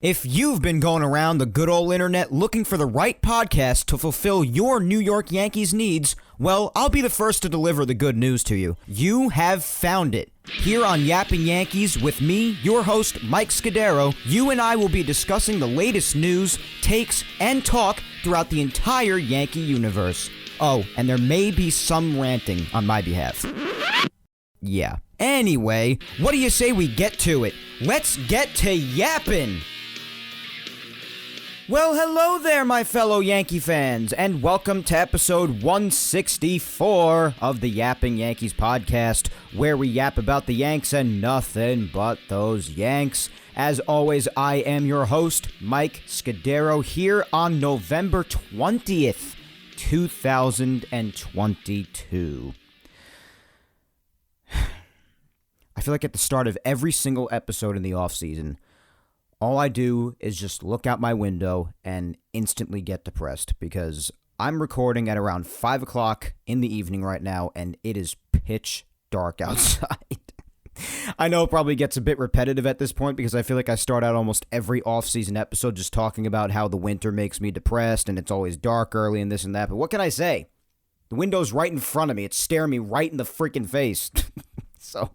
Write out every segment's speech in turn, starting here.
If you've been going around the good old internet looking for the right podcast to fulfill your New York Yankees needs, well, I'll be the first to deliver the good news to you. You have found it. Here on Yapping Yankees with me, your host, Mike Scudero, you and I will be discussing the latest news, takes, and talk throughout the entire Yankee universe. Oh, and there may be some ranting on my behalf. Yeah. Anyway, what do you say we get to it? Let's get to yapping! Well, hello there, my fellow Yankee fans, and welcome to episode 164 of the Yapping Yankees podcast, where we yap about the Yanks and nothing but those Yanks. As always, I am your host, Mike Scudero, here on November 20th, 2022. I feel like at the start of every single episode in the offseason, all I do is just look out my window and instantly get depressed because I'm recording at around 5 o'clock in the evening right now, and it is pitch dark outside. I know it probably gets a bit repetitive at this point because I feel like I start out almost every off-season episode just talking about how the winter makes me depressed and it's always dark early and this and that, but what can I say? The window's right in front of me. It's staring me right in the freaking face. So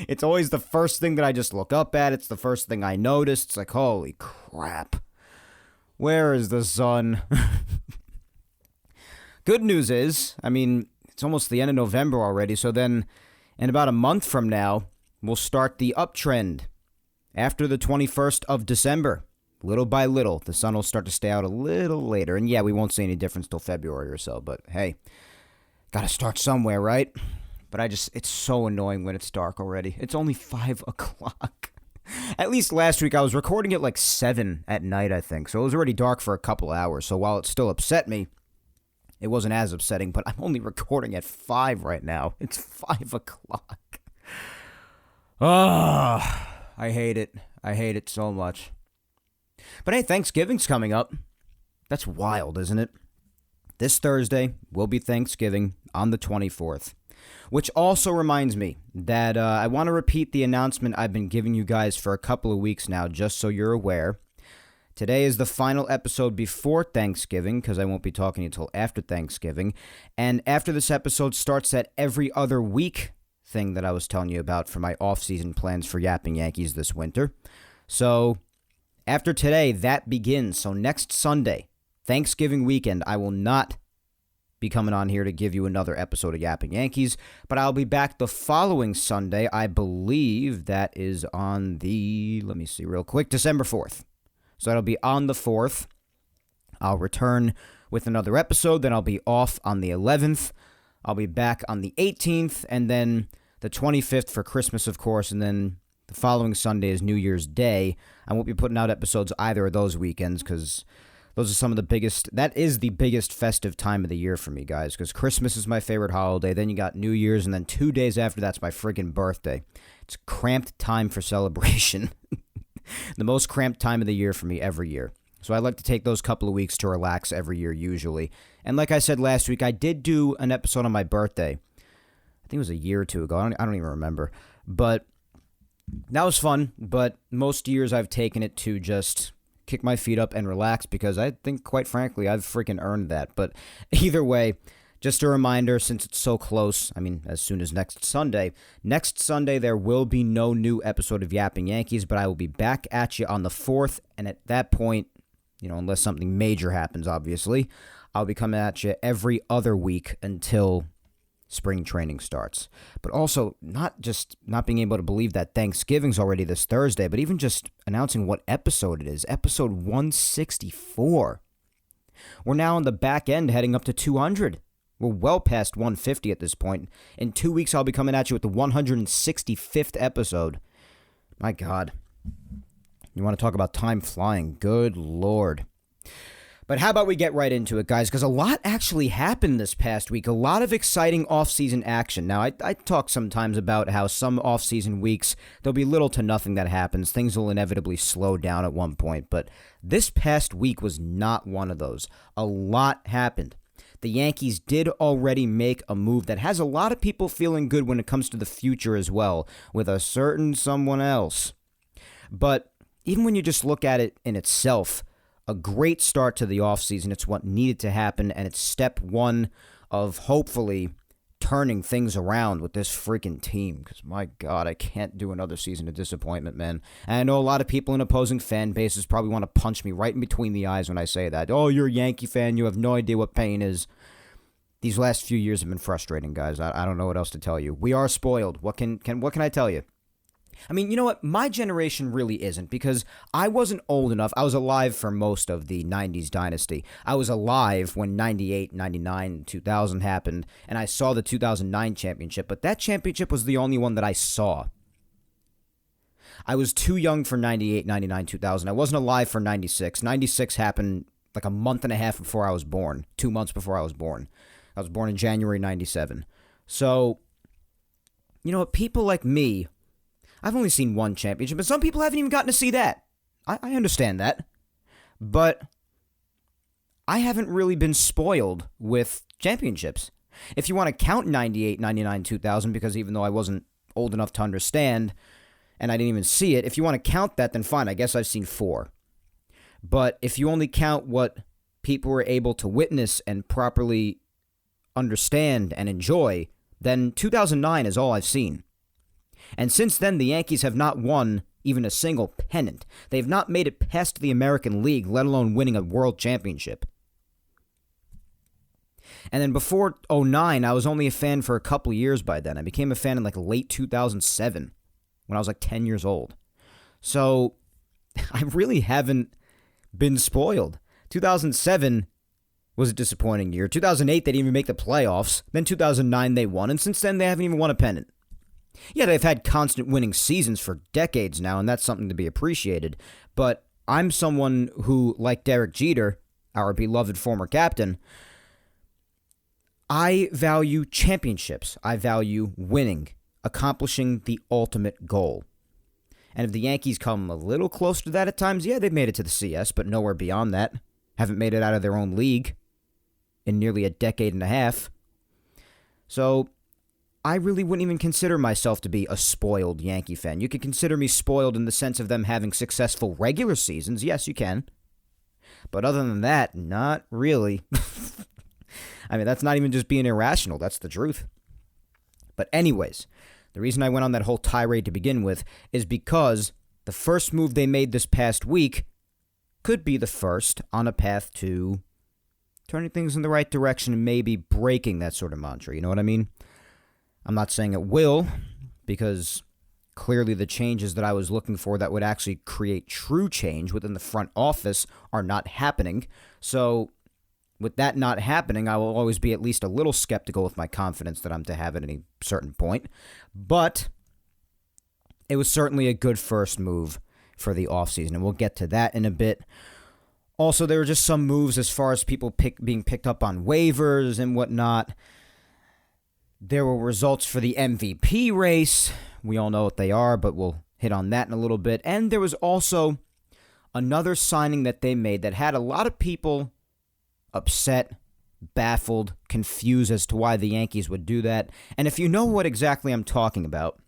it's always the first thing that I just look up at. It's the first thing I notice. It's like, holy crap. Where is the sun? Good news is, it's almost the end of November already. So then in about a month from now, we'll start the uptrend. After the 21st of December, little by little, the sun will start to stay out a little later. And yeah, we won't see any difference till February or so. But hey, gotta start somewhere, right? But it's so annoying when it's dark already. It's only 5 o'clock. At least last week I was recording at like 7 at night, I think. So it was already dark for a couple hours. So while it still upset me, it wasn't as upsetting. But I'm only recording at 5 right now. It's 5 o'clock. I hate it. I hate it so much. But hey, Thanksgiving's coming up. That's wild, isn't it? This Thursday will be Thanksgiving on the 24th. Which also reminds me that I want to repeat the announcement I've been giving you guys for a couple of weeks now, just so you're aware. Today is the final episode before Thanksgiving, because I won't be talking until after Thanksgiving. And after this episode starts that every other week thing that I was telling you about for my off-season plans for Yapping Yankees this winter. So after today, that begins. So next Sunday, Thanksgiving weekend, I will not be coming on here to give you another episode of Yapping Yankees, but I'll be back the following Sunday. I believe that is on the, let me see real quick, December 4th. So that'll be on the 4th. I'll return with another episode, then I'll be off on the 11th. I'll be back on the 18th, and then the 25th for Christmas, of course, and then the following Sunday is New Year's Day. I won't be putting out episodes either of those weekends because those are some of the biggest, that is the biggest festive time of the year for me, guys, because Christmas is my favorite holiday, then you got New Year's, and then 2 days after that's my friggin' birthday. It's a cramped time for celebration. The most cramped time of the year for me every year. So I like to take those couple of weeks to relax every year usually. And like I said last week, I did do an episode on my birthday. I think it was a year or two ago. I don't even remember. But that was fun, but most years I've taken it to just kick my feet up and relax because I think, quite frankly, I've freaking earned that. But either way, just a reminder, since it's so close, as soon as next Sunday there will be no new episode of Yapping Yankees, but I will be back at you on the 4th, and at that point, unless something major happens, obviously, I'll be coming at you every other week until spring training starts. But also, not being able to believe that Thanksgiving's already this Thursday, but even just announcing what episode it is. Episode 164. We're now on the back end heading up to 200. We're well past 150 at this point. In 2 weeks, I'll be coming at you with the 165th episode. My God. You want to talk about time flying? Good Lord. But how about we get right into it, guys, because a lot actually happened this past week. A lot of exciting off-season action. Now, I talk sometimes about how some off-season weeks, there'll be little to nothing that happens. Things will inevitably slow down at one point. But this past week was not one of those. A lot happened. The Yankees did already make a move that has a lot of people feeling good when it comes to the future as well, with a certain someone else. But even when you just look at it in itself, a great start to the offseason. It's what needed to happen, and it's step one of hopefully turning things around with this freaking team. Because, my God, I can't do another season of disappointment, man. And I know a lot of people in opposing fan bases probably want to punch me right in between the eyes when I say that. Oh, you're a Yankee fan. You have no idea what pain is. These last few years have been frustrating, guys. I don't know what else to tell you. We are spoiled. What can I tell you? I mean, you know what? My generation really isn't, because I wasn't old enough. I was alive for most of the 90s dynasty. I was alive when 98, 99, 2000 happened, and I saw the 2009 championship, but that championship was the only one that I saw. I was too young for 98, 99, 2000. I wasn't alive for 96. 96 happened like a month and a half before I was born, 2 months before I was born. I was born in January 97. So, you know what? People like me, I've only seen one championship, but some people haven't even gotten to see that. I understand that. But I haven't really been spoiled with championships. If you want to count 98, 99, 2000, because even though I wasn't old enough to understand, and I didn't even see it, if you want to count that, then fine, I guess I've seen 4. But if you only count what people were able to witness and properly understand and enjoy, then 2009 is all I've seen. And since then, the Yankees have not won even a single pennant. They've not made it past the American League, let alone winning a world championship. And then before 2009, I was only a fan for a couple years by then. I became a fan in like late 2007, when I was like 10 years old. So I really haven't been spoiled. 2007 was a disappointing year. 2008, they didn't even make the playoffs. Then 2009, they won. And since then, they haven't even won a pennant. Yeah, they've had constant winning seasons for decades now, and that's something to be appreciated. But I'm someone who, like Derek Jeter, our beloved former captain, I value championships. I value winning, accomplishing the ultimate goal. And if the Yankees come a little close to that at times, yeah, they've made it to the CS, but nowhere beyond that. Haven't made it out of their own league in nearly a decade and a half. So I really wouldn't even consider myself to be a spoiled Yankee fan. You could consider me spoiled in the sense of them having successful regular seasons. Yes, you can. But other than that, not really. I mean, that's not even just being irrational. That's the truth. But anyways, the reason I went on that whole tirade to begin with is because the first move they made this past week could be the first on a path to turning things in the right direction and maybe breaking that sort of mantra. You know what I mean? I'm not saying it will, because clearly the changes that I was looking for that would actually create true change within the front office are not happening. So with that not happening, I will always be at least a little skeptical with my confidence that I'm to have at any certain point. But it was certainly a good first move for the offseason, and we'll get to that in a bit. Also, there were just some moves as far as people being picked up on waivers and whatnot. There were results for the MVP race. We all know what they are, but we'll hit on that in a little bit. And there was also another signing that they made that had a lot of people upset, baffled, confused as to why the Yankees would do that. And if you know what exactly I'm talking about,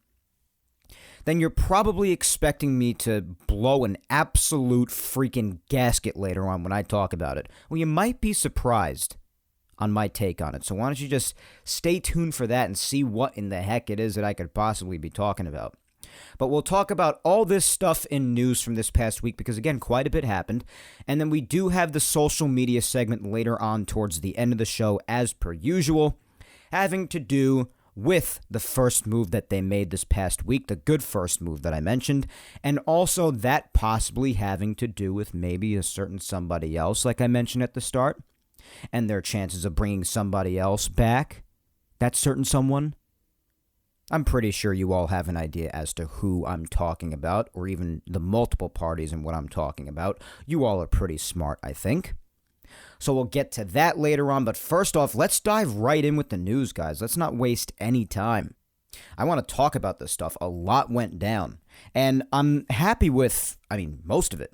then you're probably expecting me to blow an absolute freaking gasket later on when I talk about it. Well, you might be surprised on my take on it. So why don't you just stay tuned for that and see what in the heck it is that I could possibly be talking about. But we'll talk about all this stuff in news from this past week because, again, quite a bit happened. And then we do have the social media segment later on towards the end of the show, as per usual, having to do with the first move that they made this past week, the good first move that I mentioned, and also that possibly having to do with maybe a certain somebody else, like I mentioned at the start, and their chances of bringing somebody else back, that certain someone. I'm pretty sure you all have an idea as to who I'm talking about, or even the multiple parties and what I'm talking about. You all are pretty smart, I think. So we'll get to that later on, but first off, let's dive right in with the news, guys. Let's not waste any time. I want to talk about this stuff. A lot went down, and I'm happy with, most of it.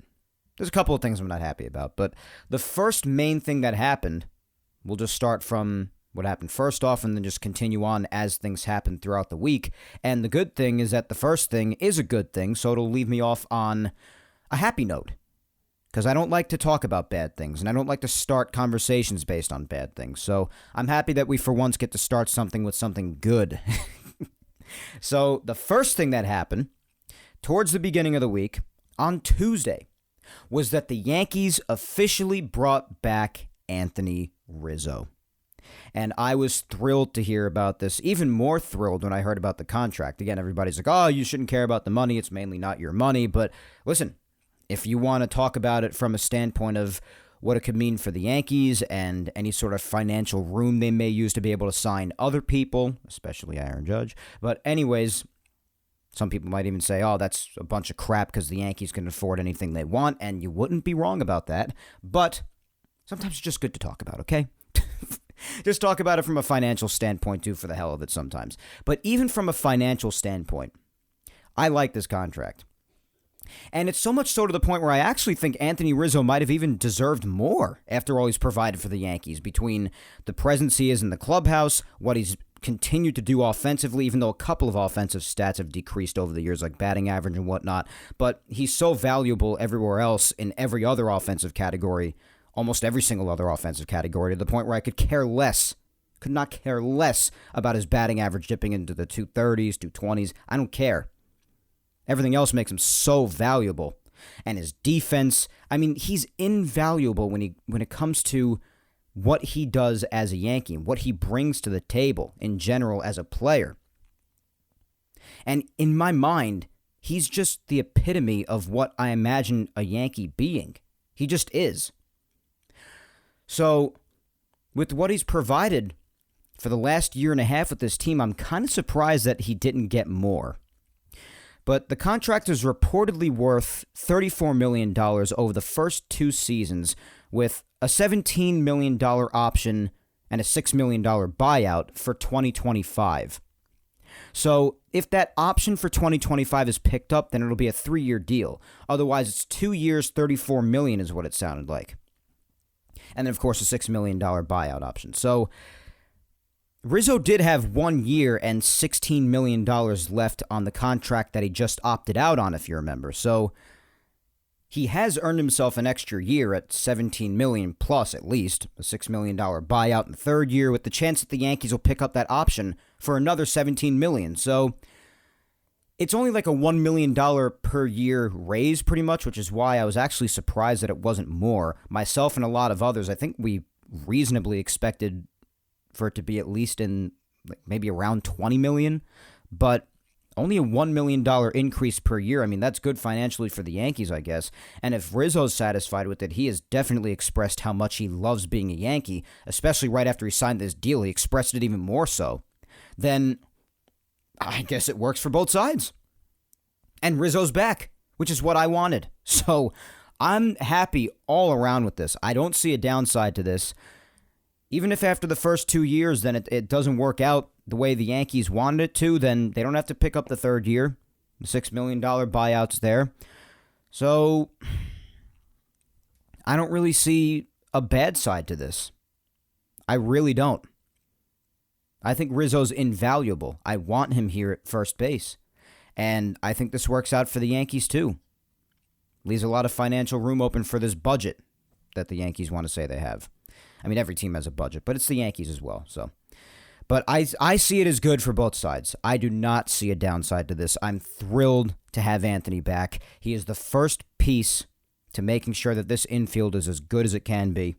There's a couple of things I'm not happy about, but the first main thing that happened, we'll just start from what happened first off and then just continue on as things happen throughout the week. And the good thing is that the first thing is a good thing, so it'll leave me off on a happy note, because I don't like to talk about bad things, and I don't like to start conversations based on bad things. So I'm happy that we for once get to start something with something good. So the first thing that happened towards the beginning of the week, on Tuesday, was that the Yankees officially brought back Anthony Rizzo. And I was thrilled to hear about this, even more thrilled when I heard about the contract. Again, everybody's like, oh, you shouldn't care about the money. It's mainly not your money. But listen, if you want to talk about it from a standpoint of what it could mean for the Yankees and any sort of financial room they may use to be able to sign other people, especially Aaron Judge. But anyways, some people might even say, oh, that's a bunch of crap because the Yankees can afford anything they want, and you wouldn't be wrong about that. But sometimes it's just good to talk about, okay? Just talk about it from a financial standpoint, too, for the hell of it sometimes. But even from a financial standpoint, I like this contract. And it's so much so to the point where I actually think Anthony Rizzo might have even deserved more after all he's provided for the Yankees, between the presence he is in the clubhouse, what he's continued to do offensively, even though a couple of offensive stats have decreased over the years, like batting average and whatnot. But he's so valuable everywhere else in every other offensive category, almost every single other offensive category, to the point where I could not care less about his batting average dipping into the 230s, 220s. I don't care. Everything else makes him so valuable. And his defense, I mean, he's invaluable when it comes to what he does as a Yankee, what he brings to the table in general as a player. And in my mind, he's just the epitome of what I imagine a Yankee being. He just is. So, with what he's provided for the last year and a half with this team, I'm kind of surprised that he didn't get more. But the contract is reportedly worth $34 million over the first 2 seasons, with a $17 million option and a $6 million buyout for 2025. So if that option for 2025 is picked up, then it'll be a 3-year deal. Otherwise, it's 2 years, $34 million is what it sounded like. And then, of course, a $6 million buyout option. So Rizzo did have 1 year and $16 million left on the contract that he just opted out on, if you remember. So he has earned himself an extra year at $17 million plus, at least, a $6 million buyout in the 3rd year, with the chance that the Yankees will pick up that option for another $17 million. So it's only like a $1 million per year raise, pretty much, which is why I was actually surprised that it wasn't more. Myself and a lot of others, I think we reasonably expected for it to be at least in maybe around $20 million, but only a $1 million increase per year. I mean, that's good financially for the Yankees, I guess. And if Rizzo's satisfied with it, he has definitely expressed how much he loves being a Yankee, especially right after he signed this deal. He expressed it even more so. Then I guess it works for both sides. And Rizzo's back, which is what I wanted. So I'm happy all around with this. I don't see a downside to this. Even if after the first 2 years, then it doesn't work out the way the Yankees wanted it to, then they don't have to pick up the 3rd year. The $6 million buyout's there. So I don't really see a bad side to this. I really don't. I think Rizzo's invaluable. I want him here at first base. And I think this works out for the Yankees too. Leaves a lot of financial room open for this budget that the Yankees want to say they have. I mean, every team has a budget, but it's the Yankees as well. So, but I see it as good for both sides. I do not see a downside to this. I'm thrilled to have Anthony back. He is the first piece to making sure that this infield is as good as it can be,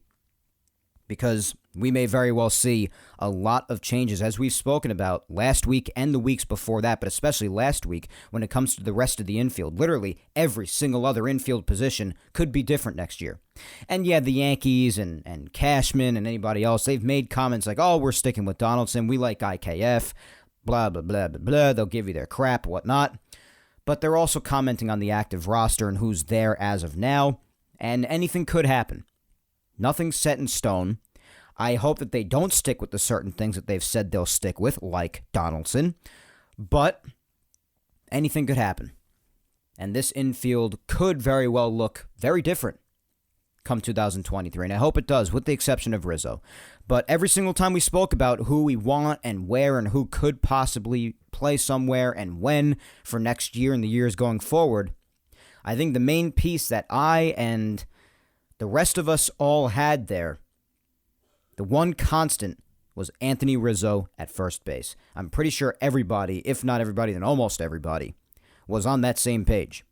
because we may very well see a lot of changes, as we've spoken about last week and the weeks before that, but especially last week when it comes to the rest of the infield. Literally every single other infield position could be different next year. And yeah, the Yankees and Cashman and anybody else, they've made comments like, oh, we're sticking with Donaldson, we like IKF, blah, blah, blah, blah, blah. They'll give you their crap, whatnot. But they're also commenting on the active roster and who's there as of now, and anything could happen. Nothing's set in stone. I hope that they don't stick with the certain things that they've said they'll stick with, like Donaldson. But anything could happen. And this infield could very well look very different come 2023. And I hope it does, with the exception of Rizzo. But every single time we spoke about who we want and where and who could possibly play somewhere and when for next year and the years going forward, I think the main piece that I and the rest of us all had there, the one constant, was Anthony Rizzo at first base. I'm pretty sure everybody, if not everybody, then almost everybody, was on that same page.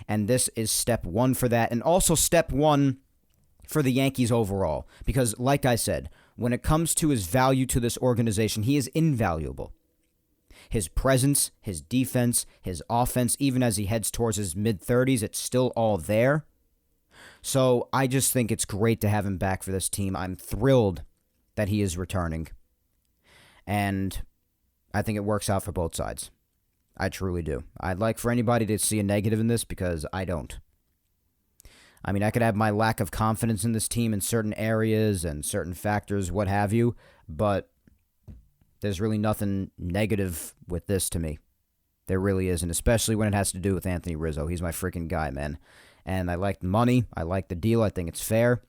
And this is step one for that, and also step one for the Yankees overall. Because, like I said, when it comes to his value to this organization, he is invaluable. His presence, his defense, his offense, even as he heads towards his mid-30s, it's still all there. So I just think it's great to have him back for this team. I'm thrilled that he is returning. And I think it works out for both sides. I truly do. I'd like for anybody to see a negative in this because I don't. I mean, I could have my lack of confidence in this team in certain areas and certain factors, what have you, but there's really nothing negative with this to me. There really isn't, especially when it has to do with Anthony Rizzo. He's my freaking guy, man. And I like the money. I like the deal. I think it's fair.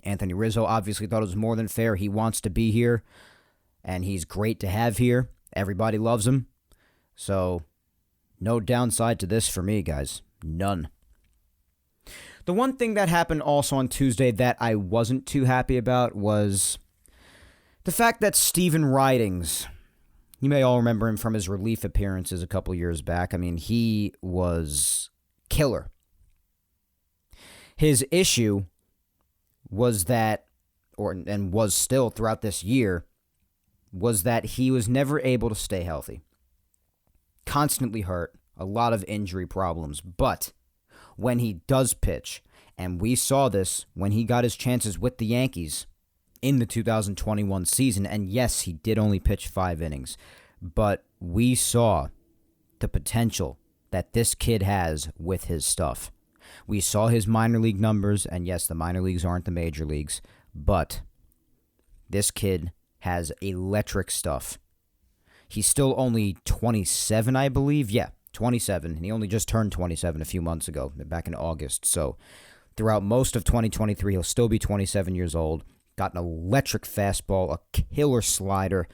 Anthony Rizzo obviously thought it was more than fair. He wants to be here, and he's great to have here. Everybody loves him. So, no downside to this for me, guys. None. The one thing that happened also on Tuesday that I wasn't too happy about was the fact that Steven Ridings, you may all remember him from his relief appearances a couple years back. I mean, he was killer. His issue was that, and was still throughout this year, was that he was never able to stay healthy. Constantly hurt, a lot of injury problems, but when he does pitch, and we saw this when he got his chances with the Yankees in the 2021 season, and yes, he did only pitch 5 innings, but we saw the potential that this kid has with his stuff. We saw his minor league numbers, and yes, the minor leagues aren't the major leagues, but this kid has electric stuff. He's still only 27, I believe. Yeah, 27, and he only just turned 27 a few months ago, back in August. So throughout most of 2023, he'll still be 27 years old. Got an electric fastball, a killer slider,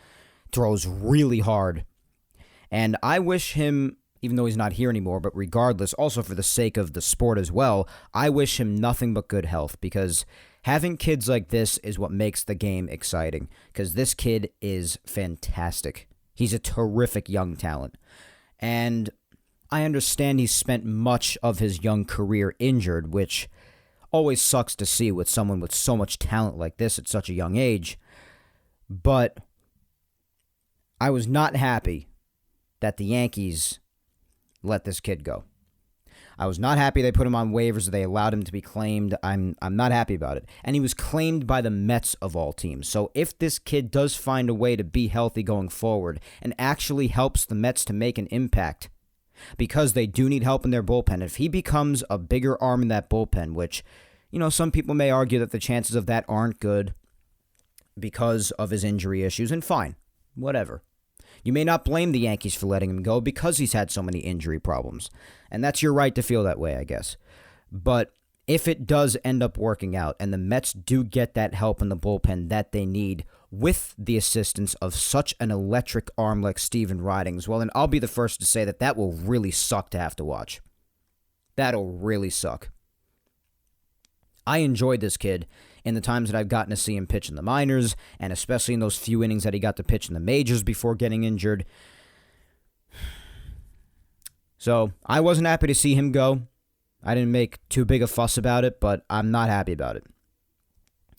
throws really hard. And I wish him, even though he's not here anymore, but regardless, also for the sake of the sport as well, I wish him nothing but good health, because having kids like this is what makes the game exciting, because this kid is fantastic. He's a terrific young talent. And I understand he's spent much of his young career injured, which always sucks to see with someone with so much talent like this at such a young age. But I was not happy that the Yankees let this kid go. I was not happy they put him on waivers, they allowed him to be claimed. I'm not happy about it. And he was claimed by the Mets of all teams. So if this kid does find a way to be healthy going forward and actually helps the Mets to make an impact, because they do need help in their bullpen, if he becomes a bigger arm in that bullpen, which, you know, some people may argue that the chances of that aren't good because of his injury issues, and fine, whatever. You may not blame the Yankees for letting him go because he's had so many injury problems. And that's your right to feel that way, I guess. But if it does end up working out and the Mets do get that help in the bullpen that they need with the assistance of such an electric arm like Steven Ridings, well, then I'll be the first to say that that will really suck to have to watch. That'll really suck. I enjoyed this kid in the times that I've gotten to see him pitch in the minors, and especially in those few innings that he got to pitch in the majors before getting injured. So I wasn't happy to see him go. I didn't make too big a fuss about it, but I'm not happy about it.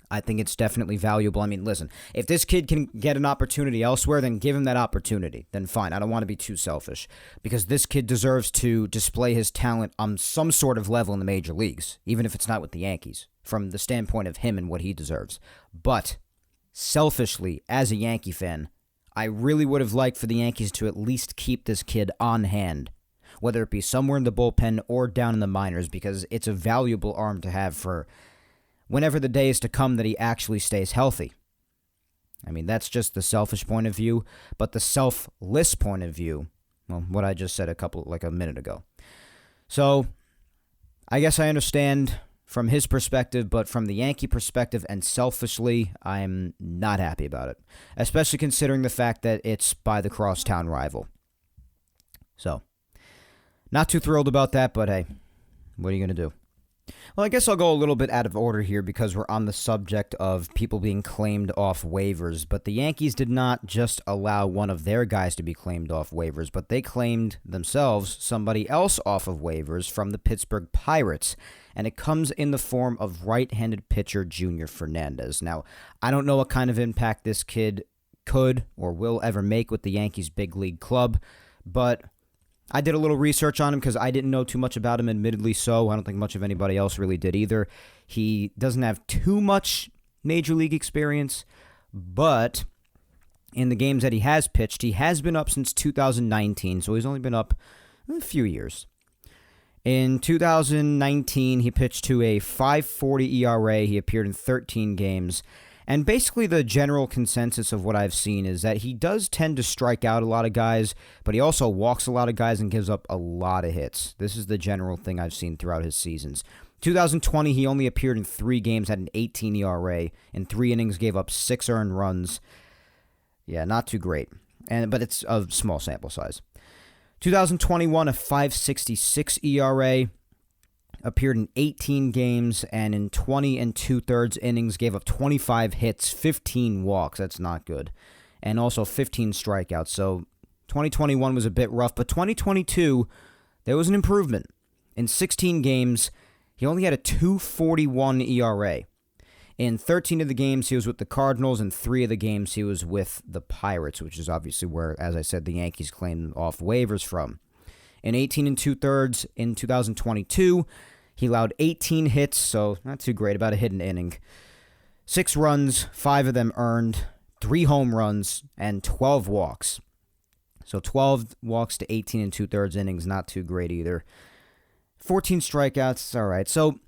I think it's definitely valuable. I mean, listen, if this kid can get an opportunity elsewhere, then give him that opportunity. Then fine. I don't want to be too selfish, because this kid deserves to display his talent on some sort of level in the major leagues, even if it's not with the Yankees, from the standpoint of him and what he deserves. But selfishly, as a Yankee fan, I really would have liked for the Yankees to at least keep this kid on hand, whether it be somewhere in the bullpen or down in the minors, because it's a valuable arm to have for whenever the day is to come that he actually stays healthy. I mean, that's just the selfish point of view, but the selfless point of view, well, what I just said a minute ago. So, I guess I understand from his perspective, but from the Yankee perspective and selfishly, I'm not happy about it, especially considering the fact that it's by the crosstown rival. So, not too thrilled about that, but hey, What are you going to do? Well, I guess I'll go a little bit out of order here because we're on the subject of people being claimed off waivers. But the Yankees did not just allow one of their guys to be claimed off waivers, but they claimed themselves somebody else off of waivers from the Pittsburgh Pirates. And it comes in the form of right-handed pitcher Junior Fernandez. Now, I don't know what kind of impact this kid could or will ever make with the Yankees' big league club, but I did a little research on him because I didn't know too much about him, admittedly so. I don't think much of anybody else really did either. He doesn't have too much major league experience, but in the games that he has pitched, he has been up since 2019, so he's only been up a few years. In 2019, he pitched to a 5.40 ERA. He appeared in 13 games. And basically the general consensus of what I've seen is that he does tend to strike out a lot of guys, but he also walks a lot of guys and gives up a lot of hits. This is the general thing I've seen throughout his seasons. 2020, he only appeared in 3 games, had an 18 ERA. In 3 innings, gave up 6 earned runs. Yeah, not too great, but it's a small sample size. 2021, a 5.66 ERA. Appeared in 18 games, and in 20 2/3 innings, gave up 25 hits, 15 walks. That's not good. And also 15 strikeouts. So 2021 was a bit rough, but 2022, there was an improvement. In 16 games, he only had a 2.41 ERA. In 13 of the games, he was with the Cardinals, and 3 of the games, he was with the Pirates, which is obviously where, as I said, the Yankees claimed off waivers from. In 18 2/3 in 2022, he allowed 18 hits, so not too great, about a hit an inning. 6 runs, 5 of them earned, 3 home runs, and 12 walks. So 12 walks to 18 2/3 innings, not too great either. 14 strikeouts, all right. So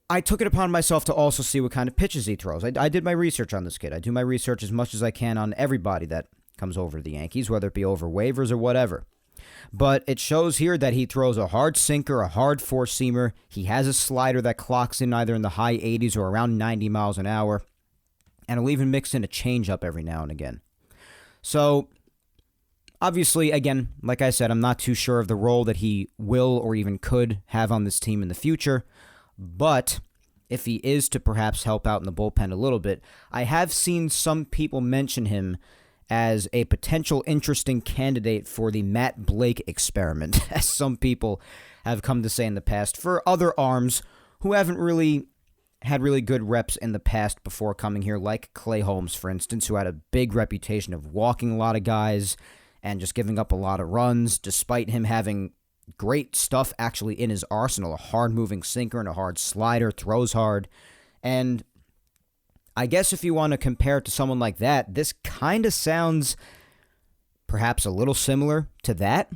I took it upon myself to also see what kind of pitches he throws. I did my research on this kid. I do my research as much as I can on everybody that comes over to the Yankees, whether it be over waivers or whatever. But it shows here that he throws a hard sinker, a hard four-seamer. He has a slider that clocks in either in the high 80s or around 90 miles an hour. And he'll even mix in a changeup every now and again. So, obviously, again, like I said, I'm not too sure of the role that he will or even could have on this team in the future. But if he is to perhaps help out in the bullpen a little bit, I have seen some people mention him as a potential interesting candidate for the Matt Blake experiment, as some people have come to say in the past, for other arms who haven't really had really good reps in the past before coming here, like Clay Holmes, for instance, who had a big reputation of walking a lot of guys and just giving up a lot of runs, despite him having great stuff actually in his arsenal, a hard-moving sinker and a hard slider, throws hard, and I guess if you want to compare it to someone like that, this kind of sounds perhaps a little similar to that.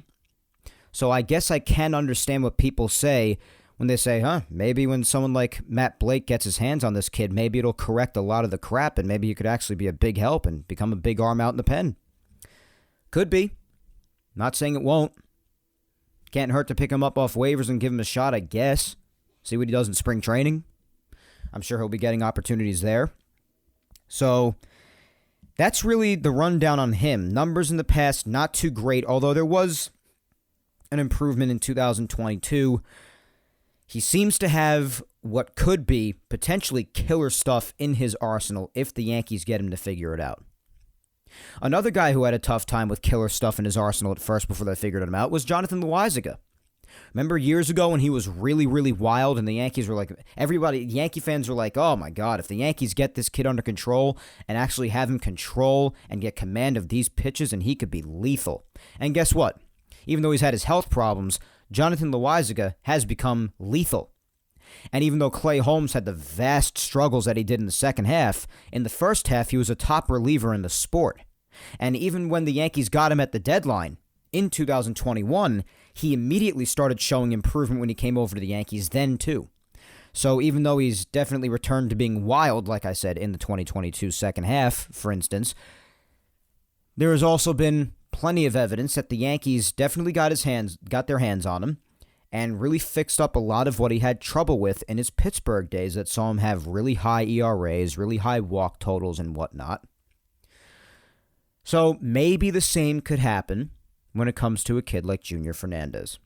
So I guess I can understand what people say when they say, maybe when someone like Matt Blake gets his hands on this kid, maybe it'll correct a lot of the crap and maybe he could actually be a big help and become a big arm out in the pen. Could be. Not saying it won't. Can't hurt to pick him up off waivers and give him a shot, I guess. See what he does in spring training. I'm sure he'll be getting opportunities there. So that's really the rundown on him. Numbers in the past, not too great, although there was an improvement in 2022. He seems to have what could be potentially killer stuff in his arsenal if the Yankees get him to figure it out. Another guy who had a tough time with killer stuff in his arsenal at first before they figured him out was Jonathan Loáisiga. Remember years ago when he was really, really wild and the Yankees were like, Yankee fans were like, oh my God, if the Yankees get this kid under control and actually have him control and get command of these pitches, and he could be lethal. And guess what? Even though he's had his health problems, Jonathan Loáisiga has become lethal. And even though Clay Holmes had the vast struggles that he did in the second half, in the first half he was a top reliever in the sport. And even when the Yankees got him at the deadline in 2021, he immediately started showing improvement when he came over to the Yankees then, too. So even though he's definitely returned to being wild, like I said, in the 2022 second half, for instance, there has also been plenty of evidence that the Yankees definitely got their hands on him and really fixed up a lot of what he had trouble with in his Pittsburgh days that saw him have really high ERAs, really high walk totals, and whatnot. So maybe the same could happen when it comes to a kid like Junior Fernandez.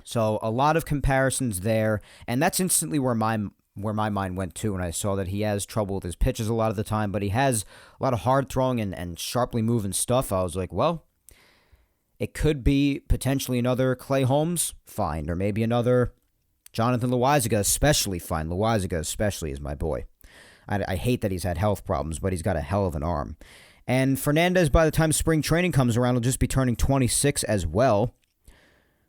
So a lot of comparisons there, and that's instantly where my mind went to when I saw that he has trouble with his pitches a lot of the time, but he has a lot of hard throwing and sharply moving stuff. I was like, well, it could be potentially another Clay Holmes find, or maybe another Jonathan Loaisiga, especially fine. Loaisiga especially is my boy. I hate that he's had health problems, but he's got a hell of an arm. And Fernandez, by the time spring training comes around, will just be turning 26 as well.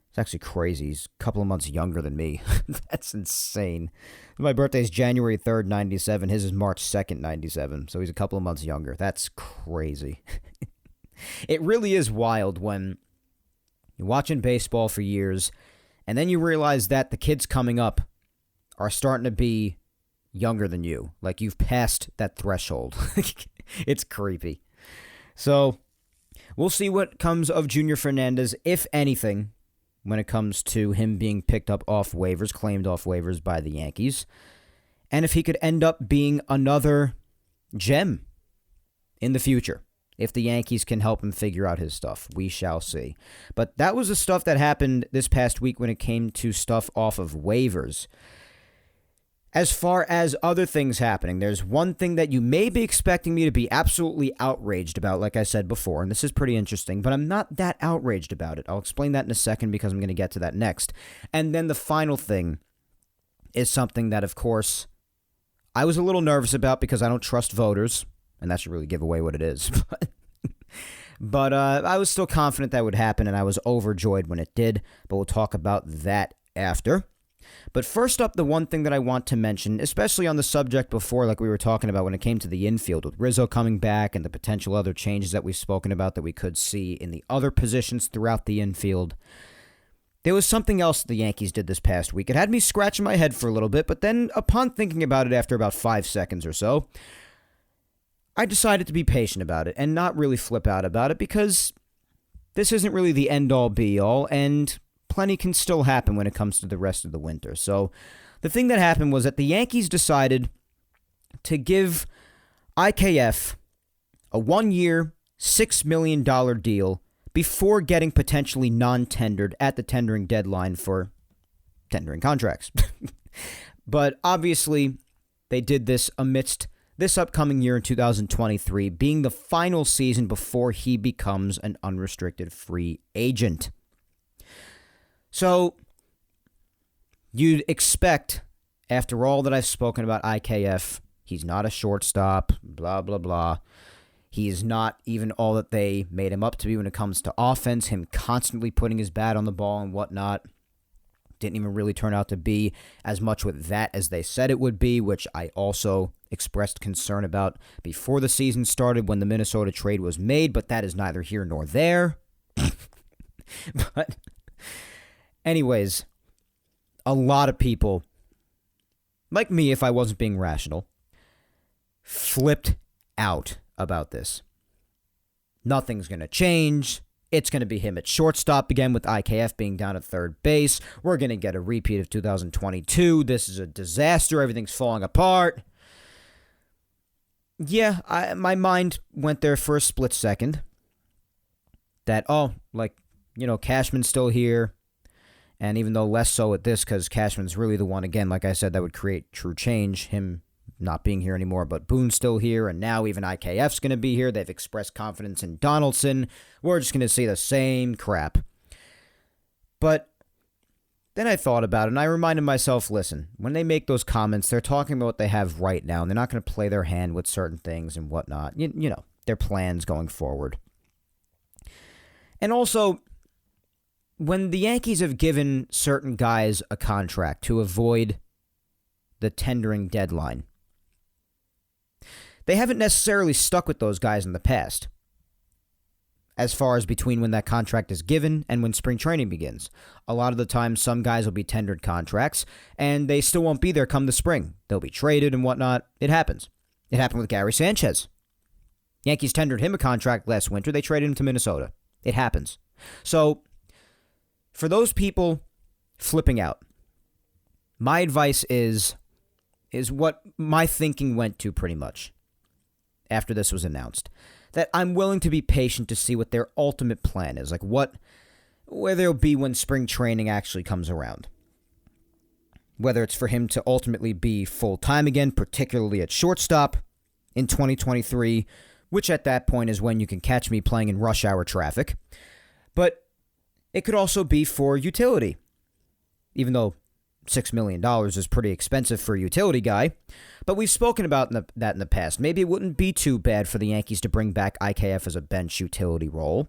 It's actually crazy. He's a couple of months younger than me. That's insane. My birthday is January 3rd, 97. His is March 2nd, 97. So he's a couple of months younger. That's crazy. It really is wild when you're watching baseball for years, and then you realize that the kids coming up are starting to be younger than you. Like, you've passed that threshold. It's creepy. So we'll see what comes of Junior Fernandez, if anything, when it comes to him being picked up off waivers, claimed off waivers by the Yankees. And if he could end up being another gem in the future. If the Yankees can help him figure out his stuff, we shall see. But that was the stuff that happened this past week when it came to stuff off of waivers. As far as other things happening, there's one thing that you may be expecting me to be absolutely outraged about, like I said before, and this is pretty interesting, but I'm not that outraged about it. I'll explain that in a second because I'm going to get to that next. And then the final thing is something that, of course, I was a little nervous about because I don't trust voters, and that should really give away what it is. But I was still confident that would happen, and I was overjoyed when it did, but we'll talk about that after. But first up, the one thing that I want to mention, especially on the subject before, like we were talking about when it came to the infield, with Rizzo coming back and the potential other changes that we've spoken about that we could see in the other positions throughout the infield, there was something else the Yankees did this past week. It had me scratching my head for a little bit, but then upon thinking about it after about 5 seconds or so, I decided to be patient about it and not really flip out about it because this isn't really the end-all, be-all, and plenty can still happen when it comes to the rest of the winter. So the thing that happened was that the Yankees decided to give IKF a 1-year, $6 million deal before getting potentially non-tendered at the tendering deadline for tendering contracts. But obviously, they did this amidst this upcoming year in 2023 being the final season before he becomes an unrestricted free agent. So, you'd expect, after all that I've spoken about IKF, he's not a shortstop, blah, blah, blah. He is not even all that they made him up to be when it comes to offense, him constantly putting his bat on the ball and whatnot. Didn't even really turn out to be as much with that as they said it would be, which I also expressed concern about before the season started when the Minnesota trade was made, but that is neither here nor there. But anyways, a lot of people, like me if I wasn't being rational, flipped out about this. Nothing's going to change. It's going to be him at shortstop again with IKF being down at third base. We're going to get a repeat of 2022. This is a disaster. Everything's falling apart. Yeah, my mind went there for a split second. That, Cashman's still here. And even though less so at this because Cashman's really the one, again, like I said, that would create true change, him not being here anymore, but Boone's still here, and now even IKF's going to be here. They've expressed confidence in Donaldson. We're just going to see the same crap. But then I thought about it, and I reminded myself, listen, when they make those comments, they're talking about what they have right now, and they're not going to play their hand with certain things and whatnot. You know, their plans going forward. And also, when the Yankees have given certain guys a contract to avoid the tendering deadline, they haven't necessarily stuck with those guys in the past, as far as between when that contract is given and when spring training begins. A lot of the time, some guys will be tendered contracts, and they still won't be there come the spring. They'll be traded and whatnot. It happens. It happened with Gary Sanchez. Yankees tendered him a contract last winter. They traded him to Minnesota. It happens. So, for those people flipping out, my advice is what my thinking went to pretty much after this was announced. That I'm willing to be patient to see what their ultimate plan is. Like, what where they'll be when spring training actually comes around. Whether it's for him to ultimately be full-time again, particularly at shortstop in 2023, which at that point is when you can catch me playing in rush hour traffic. But it could also be for utility, even though $6 million is pretty expensive for a utility guy. But we've spoken about that in the past. Maybe it wouldn't be too bad for the Yankees to bring back IKF as a bench utility role,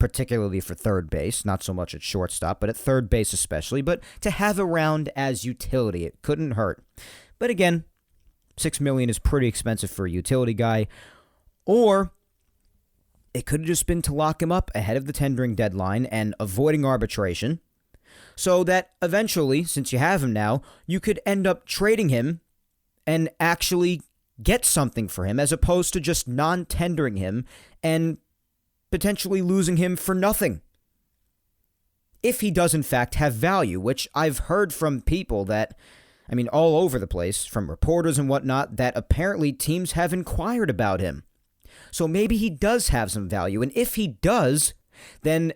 particularly for third base, not so much at shortstop, but at third base especially. But to have around as utility, it couldn't hurt. But again, $6 million is pretty expensive for a utility guy. Or it could have just been to lock him up ahead of the tendering deadline and avoiding arbitration, so that eventually, since you have him now, you could end up trading him and actually get something for him, as opposed to just non-tendering him and potentially losing him for nothing. If he does in fact have value, which I've heard from people that, all all over the place, from reporters and whatnot, that apparently teams have inquired about him. So maybe he does have some value, and if he does, then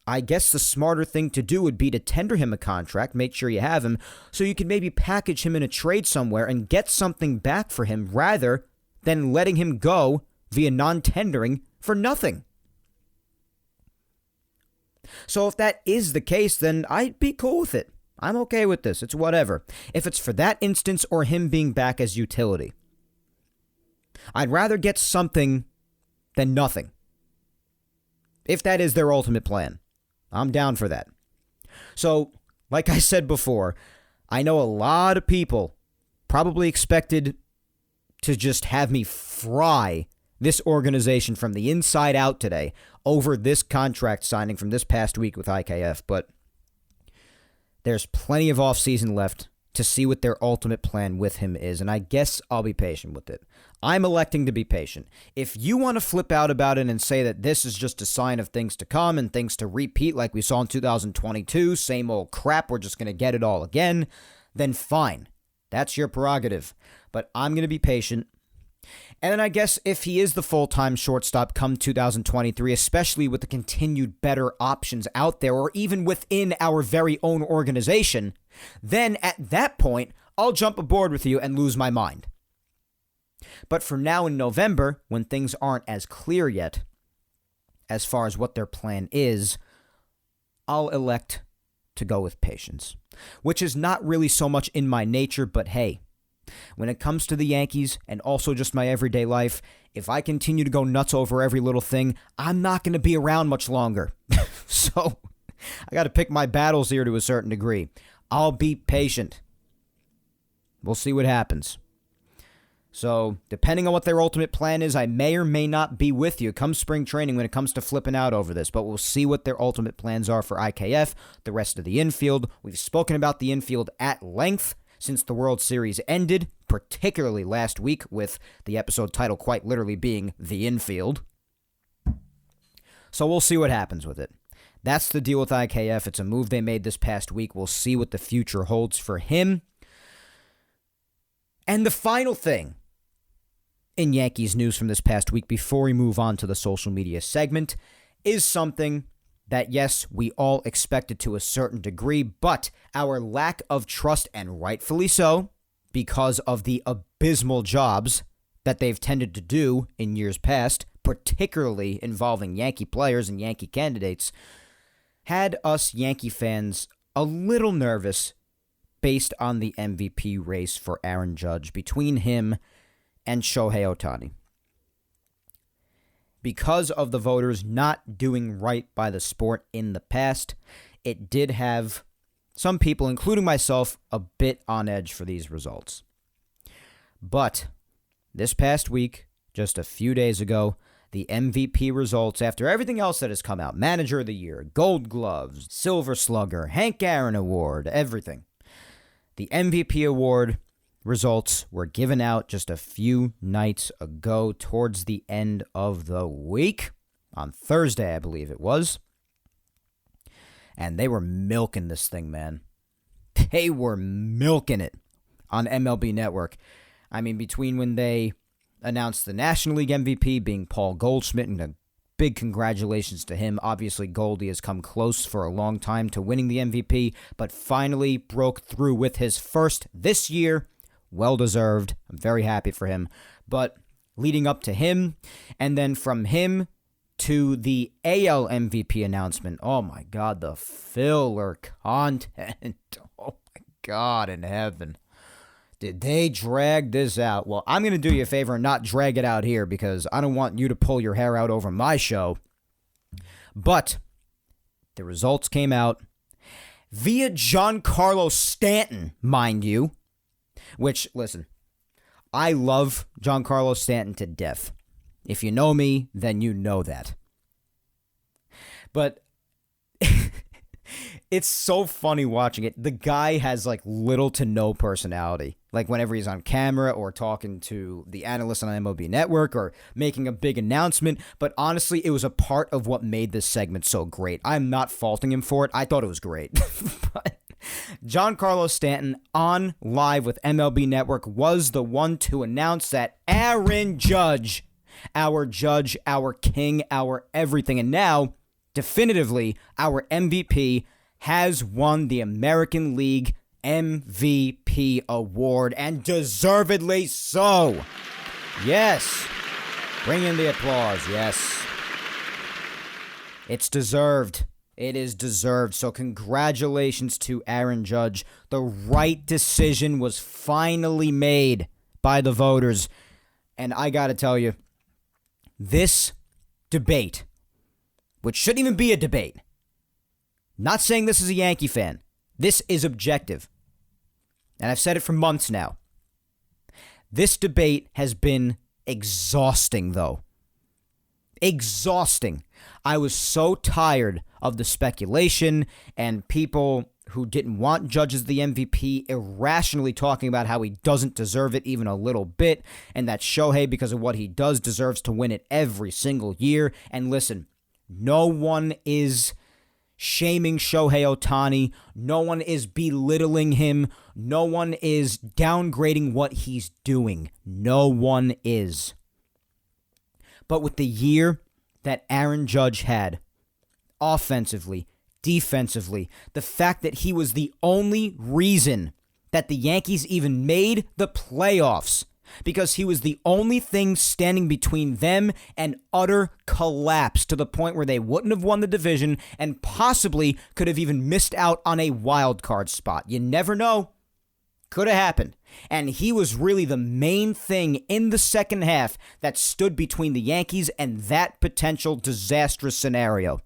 I guess the smarter thing to do would be to tender him a contract, make sure you have him, so you can maybe package him in a trade somewhere and get something back for him rather than letting him go via non-tendering for nothing. So if that is the case, then I'd be cool with it. I'm okay with this. It's whatever. If it's for that instance or him being back as utility, I'd rather get something than nothing. If that is their ultimate plan, I'm down for that. So, like I said before, I know a lot of people probably expected to just have me fry this organization from the inside out today over this contract signing from this past week with IKF, but there's plenty of offseason left to see what their ultimate plan with him is, and I guess I'll be patient with it. I'm electing to be patient. If you want to flip out about it and say that this is just a sign of things to come and things to repeat like we saw in 2022, same old crap, we're just going to get it all again, then fine. That's your prerogative. But I'm going to be patient. And then I guess if he is the full-time shortstop come 2023, especially with the continued better options out there or even within our very own organization, then at that point, I'll jump aboard with you and lose my mind. But for now in November, when things aren't as clear yet as far as what their plan is, I'll elect to go with patience, which is not really so much in my nature, but hey, when it comes to the Yankees and also just my everyday life, if I continue to go nuts over every little thing, I'm not going to be around much longer. So I got to pick my battles here to a certain degree. I'll be patient. We'll see what happens. So, depending on what their ultimate plan is, I may or may not be with you come spring training when it comes to flipping out over this. But we'll see what their ultimate plans are for IKF, the rest of the infield. We've spoken about the infield at length since the World Series ended, particularly last week with the episode title quite literally being The Infield. So we'll see what happens with it. That's the deal with IKF. It's a move they made this past week. We'll see what the future holds for him. And the final thing in Yankees news from this past week before we move on to the social media segment is something that, yes, we all expected to a certain degree, but our lack of trust, and rightfully so, because of the abysmal jobs that they've tended to do in years past, particularly involving Yankee players and Yankee candidates, had us Yankee fans a little nervous based on the MVP race for Aaron Judge between him and Shohei Ohtani. Because of the voters not doing right by the sport in the past, it did have some people, including myself, a bit on edge for these results. But this past week, just a few days ago, the MVP results, after everything else that has come out, Manager of the Year, Gold Gloves, Silver Slugger, Hank Aaron Award, everything. The MVP award results were given out just a few nights ago towards the end of the week, on Thursday, I believe it was. And they were milking this thing, man. They were milking it on MLB Network. I mean, between when they announced the National League MVP being Paul Goldschmidt and a big congratulations to him. Obviously, Goldie has come close for a long time to winning the MVP, but finally broke through with his first this year. Well-deserved. I'm very happy for him. But leading up to him, and then from him to the AL MVP announcement, oh my God, the filler content. Oh my God in heaven. Did they drag this out? Well, I'm going to do you a favor and not drag it out here because I don't want you to pull your hair out over my show. But the results came out via Giancarlo Stanton, mind you, which, listen, I love Giancarlo Stanton to death. If you know me, then you know that. But it's so funny watching it. The guy has like little to no personality. Like whenever he's on camera or talking to the analyst on MLB Network or making a big announcement. But honestly, it was a part of what made this segment so great. I'm not faulting him for it. I thought it was great. But Giancarlo Stanton on Live with MLB Network was the one to announce that Aaron Judge, our king, our everything, and now definitively our MVP, has won the American League MVP award, and deservedly so. Yes. Bring in the applause. Yes. It's deserved. It is deserved. So congratulations to Aaron Judge. The right decision was finally made by the voters. And I got to tell you, this debate, which shouldn't even be a debate, not saying this is a Yankee fan, this is objective. And I've said it for months now. This debate has been exhausting, though. Exhausting. I was so tired of the speculation and people who didn't want Judge as the MVP irrationally talking about how he doesn't deserve it even a little bit, and that Shohei, because of what he does, deserves to win it every single year. And listen, no one is shaming Shohei Ohtani. No one is belittling him. No one is downgrading what he's doing. No one is. But with the year that Aaron Judge had, offensively, defensively, the fact that he was the only reason that the Yankees even made the playoffs, because he was the only thing standing between them and utter collapse to the point where they wouldn't have won the division and possibly could have even missed out on a wild card spot. You never know. Could have happened. And he was really the main thing in the second half that stood between the Yankees and that potential disastrous scenario.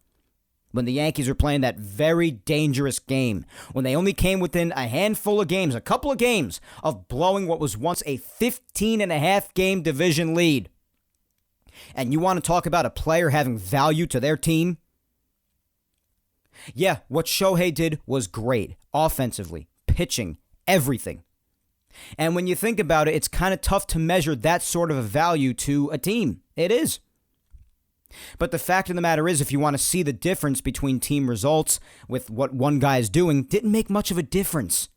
When the Yankees were playing that very dangerous game, when they only came within a handful of games, a couple of games, of blowing what was once a 15-and-a-half game division lead. And you want to talk about a player having value to their team? Yeah, what Shohei did was great, offensively, pitching, everything. And when you think about it, it's kind of tough to measure that sort of a value to a team. It is. But the fact of the matter is, if you want to see the difference between team results with what one guy is doing, didn't make much of a difference.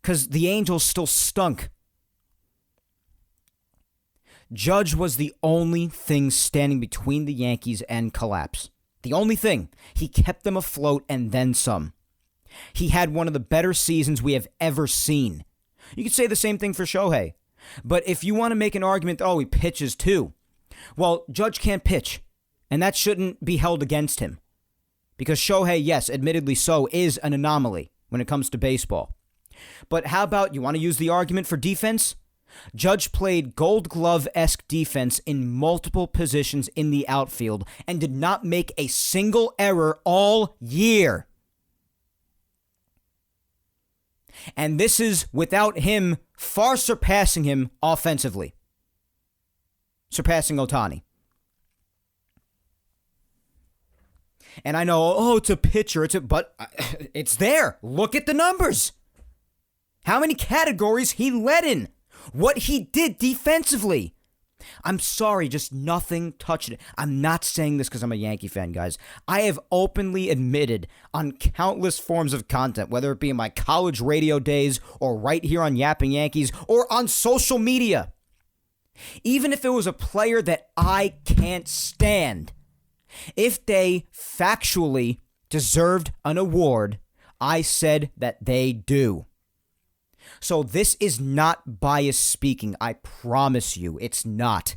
Because the Angels still stunk. Judge was the only thing standing between the Yankees and collapse. The only thing. He kept them afloat and then some. He had one of the better seasons we have ever seen. You could say the same thing for Shohei. But if you want to make an argument, oh, he pitches too. Well, Judge can't pitch, and that shouldn't be held against him. Because Shohei, yes, admittedly so, is an anomaly when it comes to baseball. But how about, you want to use the argument for defense? Judge played Gold Glove-esque defense in multiple positions in the outfield and did not make a single error all year. And this is without him far surpassing him offensively. Surpassing Ohtani. And I know, oh, it's a pitcher, but it's there. Look at the numbers. How many categories he led in. What he did defensively. I'm sorry, just nothing touched it. I'm not saying this because I'm a Yankee fan, guys. I have openly admitted on countless forms of content, whether it be in my college radio days or right here on Yapping Yankees or on social media, Even if it was a player that I can't stand, if they factually deserved an award, I said that they do. So this is not bias speaking. I promise you, it's not.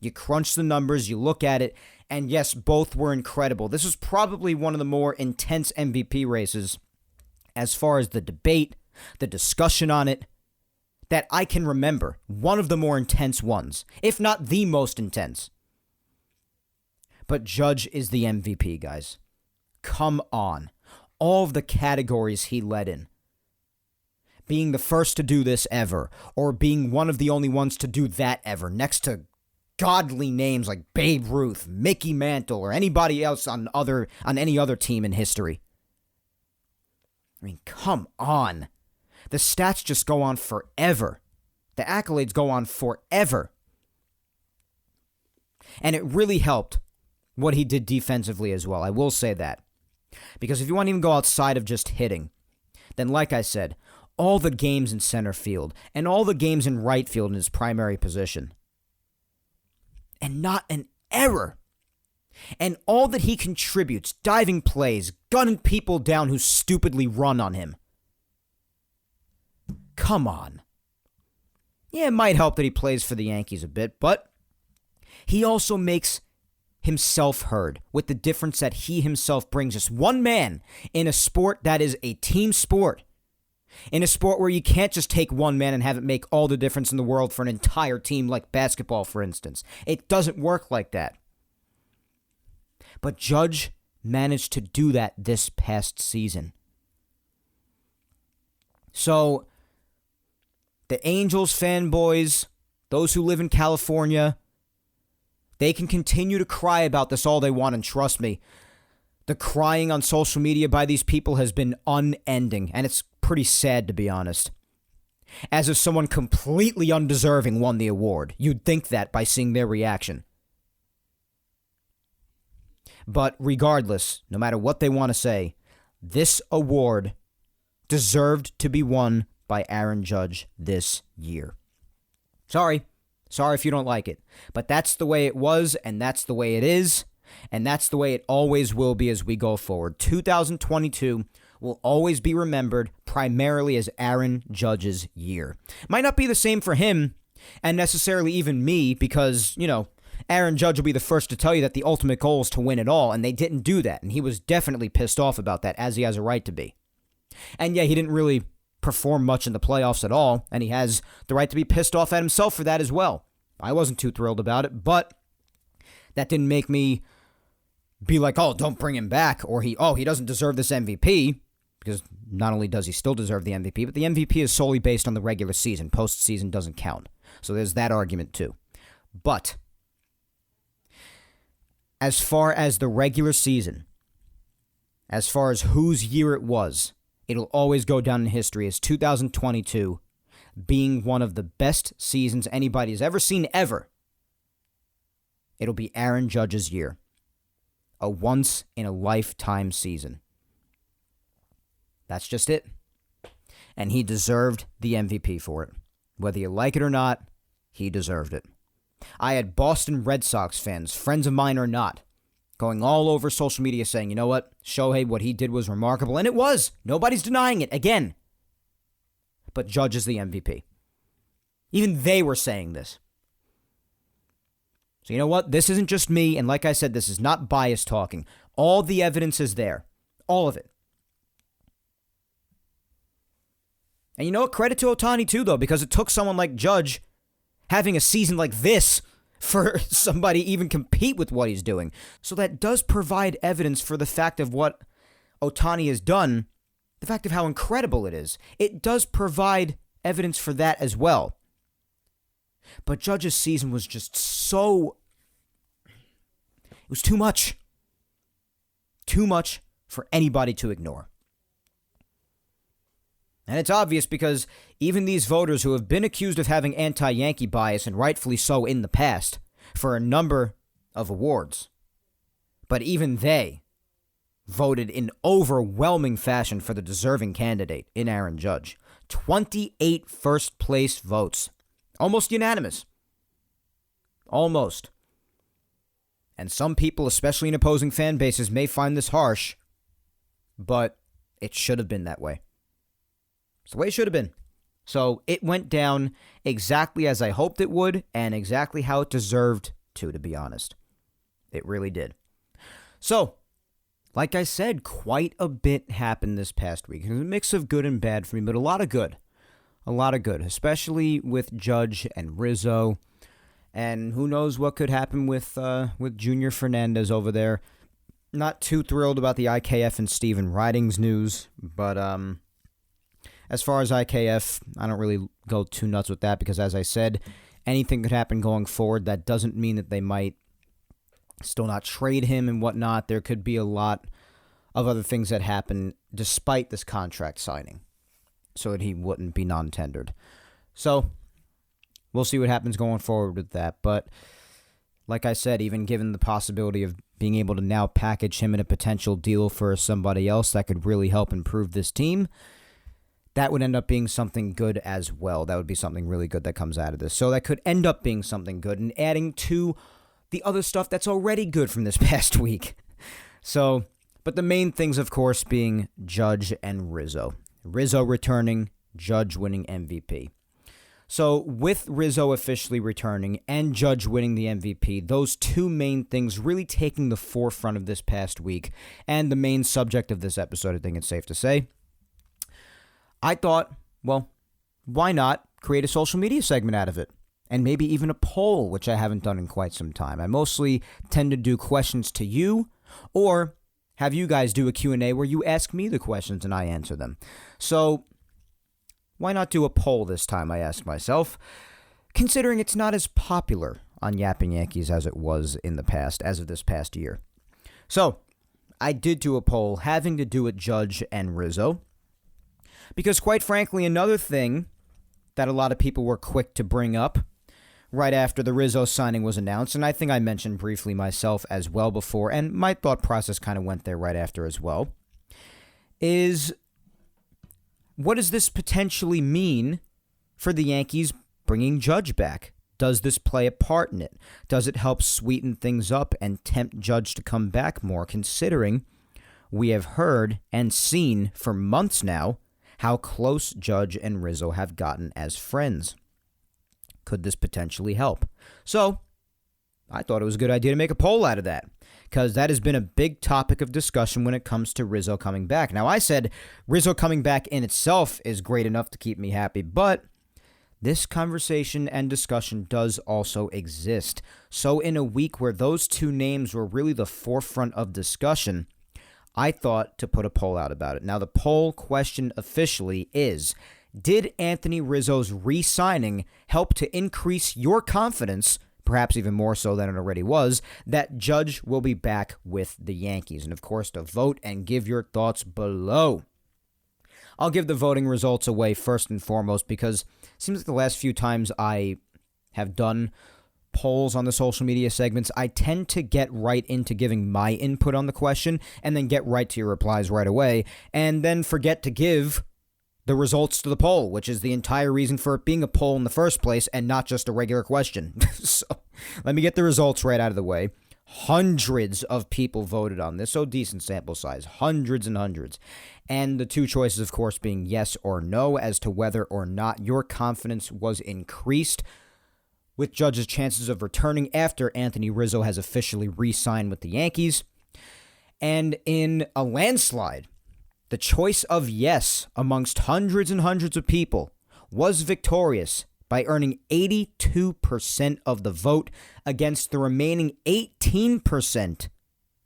You crunch the numbers, you look at it, and yes, both were incredible. This was probably one of the more intense MVP races as far as the debate, the discussion on it, that I can remember. One of the more intense ones, if not the most intense. But Judge is the MVP, guys. Come on. All of the categories he led in. Being the first to do this ever, or being one of the only ones to do that ever, next to godly names like Babe Ruth, Mickey Mantle, or anybody else on any other team in history. I mean, come on. The stats just go on forever. The accolades go on forever. And it really helped what he did defensively as well. I will say that. Because if you want to even go outside of just hitting, then like I said, all the games in center field and all the games in right field in his primary position. And not an error. And all that he contributes, diving plays, gunning people down who stupidly run on him. Come on. Yeah, it might help that he plays for the Yankees a bit, but he also makes himself heard with the difference that he himself brings us. One man in a sport that is a team sport. In a sport where you can't just take one man and have it make all the difference in the world for an entire team like basketball, for instance. It doesn't work like that. But Judge managed to do that this past season. So, the Angels fanboys, those who live in California, they can continue to cry about this all they want, and trust me, the crying on social media by these people has been unending, and it's pretty sad, to be honest. As if someone completely undeserving won the award. You'd think that by seeing their reaction. But regardless, no matter what they want to say, this award deserved to be won by Aaron Judge this year. Sorry if you don't like it. But that's the way it was, and that's the way it is, and that's the way it always will be as we go forward. 2022 will always be remembered primarily as Aaron Judge's year. Might not be the same for him, and necessarily even me, because, Aaron Judge will be the first to tell you that the ultimate goal is to win it all, and they didn't do that, and he was definitely pissed off about that, as he has a right to be. And yeah, he didn't really perform much in the playoffs at all, and he has the right to be pissed off at himself for that as well. I wasn't too thrilled about it, but that didn't make me be like, oh, don't bring him back, or he doesn't deserve this MVP, because not only does he still deserve the MVP, but the MVP is solely based on the regular season. Postseason doesn't count. So there's that argument too. But as far as the regular season, as far as whose year it was, it'll always go down in history as 2022 being one of the best seasons anybody's ever seen ever. It'll be Aaron Judge's year. A once-in-a-lifetime season. That's just it. And he deserved the MVP for it. Whether you like it or not, he deserved it. I had Boston Red Sox fans, friends of mine or not, going all over social media saying, you know what, Shohei, what he did was remarkable. And it was. Nobody's denying it. Again. But Judge is the MVP. Even they were saying this. So you know what? This isn't just me. And like I said, this is not bias talking. All the evidence is there. All of it. And you know what? Credit to Ohtani too, though, because it took someone like Judge having a season like this for somebody even compete with what he's doing. So that does provide evidence for the fact of what Ohtani has done, the fact of how incredible it is. It does provide evidence for that as well. But Judge's season was just so... It was too much. Too much for anybody to ignore. And it's obvious because even these voters who have been accused of having anti-Yankee bias, and rightfully so in the past, for a number of awards, but even they voted in overwhelming fashion for the deserving candidate in Aaron Judge. 28 first-place votes Almost unanimous. Almost. And some people, especially in opposing fan bases, may find this harsh, but it should have been that way. It's the way it should have been. So it went down exactly as I hoped it would and exactly how it deserved to be honest. It really did. So, like I said, quite a bit happened this past week. It was a mix of good and bad for me, but a lot of good. A lot of good, especially with Judge and Rizzo. And who knows what could happen with Junior Fernandez over there. Not too thrilled about the IKF and Steven Ridings news, but as far as IKF, I don't really go too nuts with that because, as I said, anything could happen going forward. That doesn't mean that they might still not trade him and whatnot. There could be a lot of other things that happen despite this contract signing so that he wouldn't be non-tendered. So we'll see what happens going forward with that. But like I said, even given the possibility of being able to now package him in a potential deal for somebody else that could really help improve this team, that would end up being something good as well. That would be something really good that comes out of this. So that could end up being something good and adding to the other stuff that's already good from this past week. So, but the main things, of course, being Judge and Rizzo. Rizzo returning, Judge winning MVP. So with Rizzo officially returning and Judge winning the MVP, those two main things really taking the forefront of this past week and the main subject of this episode, I think it's safe to say, I thought, well, why not create a social media segment out of it? And maybe even a poll, which I haven't done in quite some time. I mostly tend to do questions to you or have you guys do a Q&A where you ask me the questions and I answer them. So why not do a poll this time, I ask myself, considering it's not as popular on Yapping Yankees as it was in the past, as of this past year. So I did do a poll having to do with Judge and Rizzo. Because quite frankly, another thing that a lot of people were quick to bring up right after the Rizzo signing was announced, and I think I mentioned briefly myself as well before, and my thought process kind of went there right after as well, is what does this potentially mean for the Yankees bringing Judge back? Does this play a part in it? Does it help sweeten things up and tempt Judge to come back more, considering we have heard and seen for months now how close Judge and Rizzo have gotten as friends? Could this potentially help? So, I thought it was a good idea to make a poll out of that, because that has been a big topic of discussion when it comes to Rizzo coming back. Now, I said Rizzo coming back in itself is great enough to keep me happy, but this conversation and discussion does also exist. So, in a week where those two names were really the forefront of discussion, I thought to put a poll out about it. Now, the poll question officially is, did Anthony Rizzo's re-signing help to increase your confidence, perhaps even more so than it already was, that Judge will be back with the Yankees? And of course, to vote and give your thoughts below. I'll give the voting results away first and foremost because it seems like the last few times I have done polls on the social media segments, I tend to get right into giving my input on the question and then get right to your replies right away and then forget to give the results to the poll, which is the entire reason for it being a poll in the first place and not just a regular question. So let me get the results right out of the way. Hundreds of people voted on this, so decent sample size, hundreds and hundreds. And the two choices, of course, being yes or no as to whether or not your confidence was increased with Judge's chances of returning after Anthony Rizzo has officially re-signed with the Yankees. And in a landslide, the choice of yes amongst hundreds and hundreds of people was victorious by earning 82% of the vote against the remaining 18%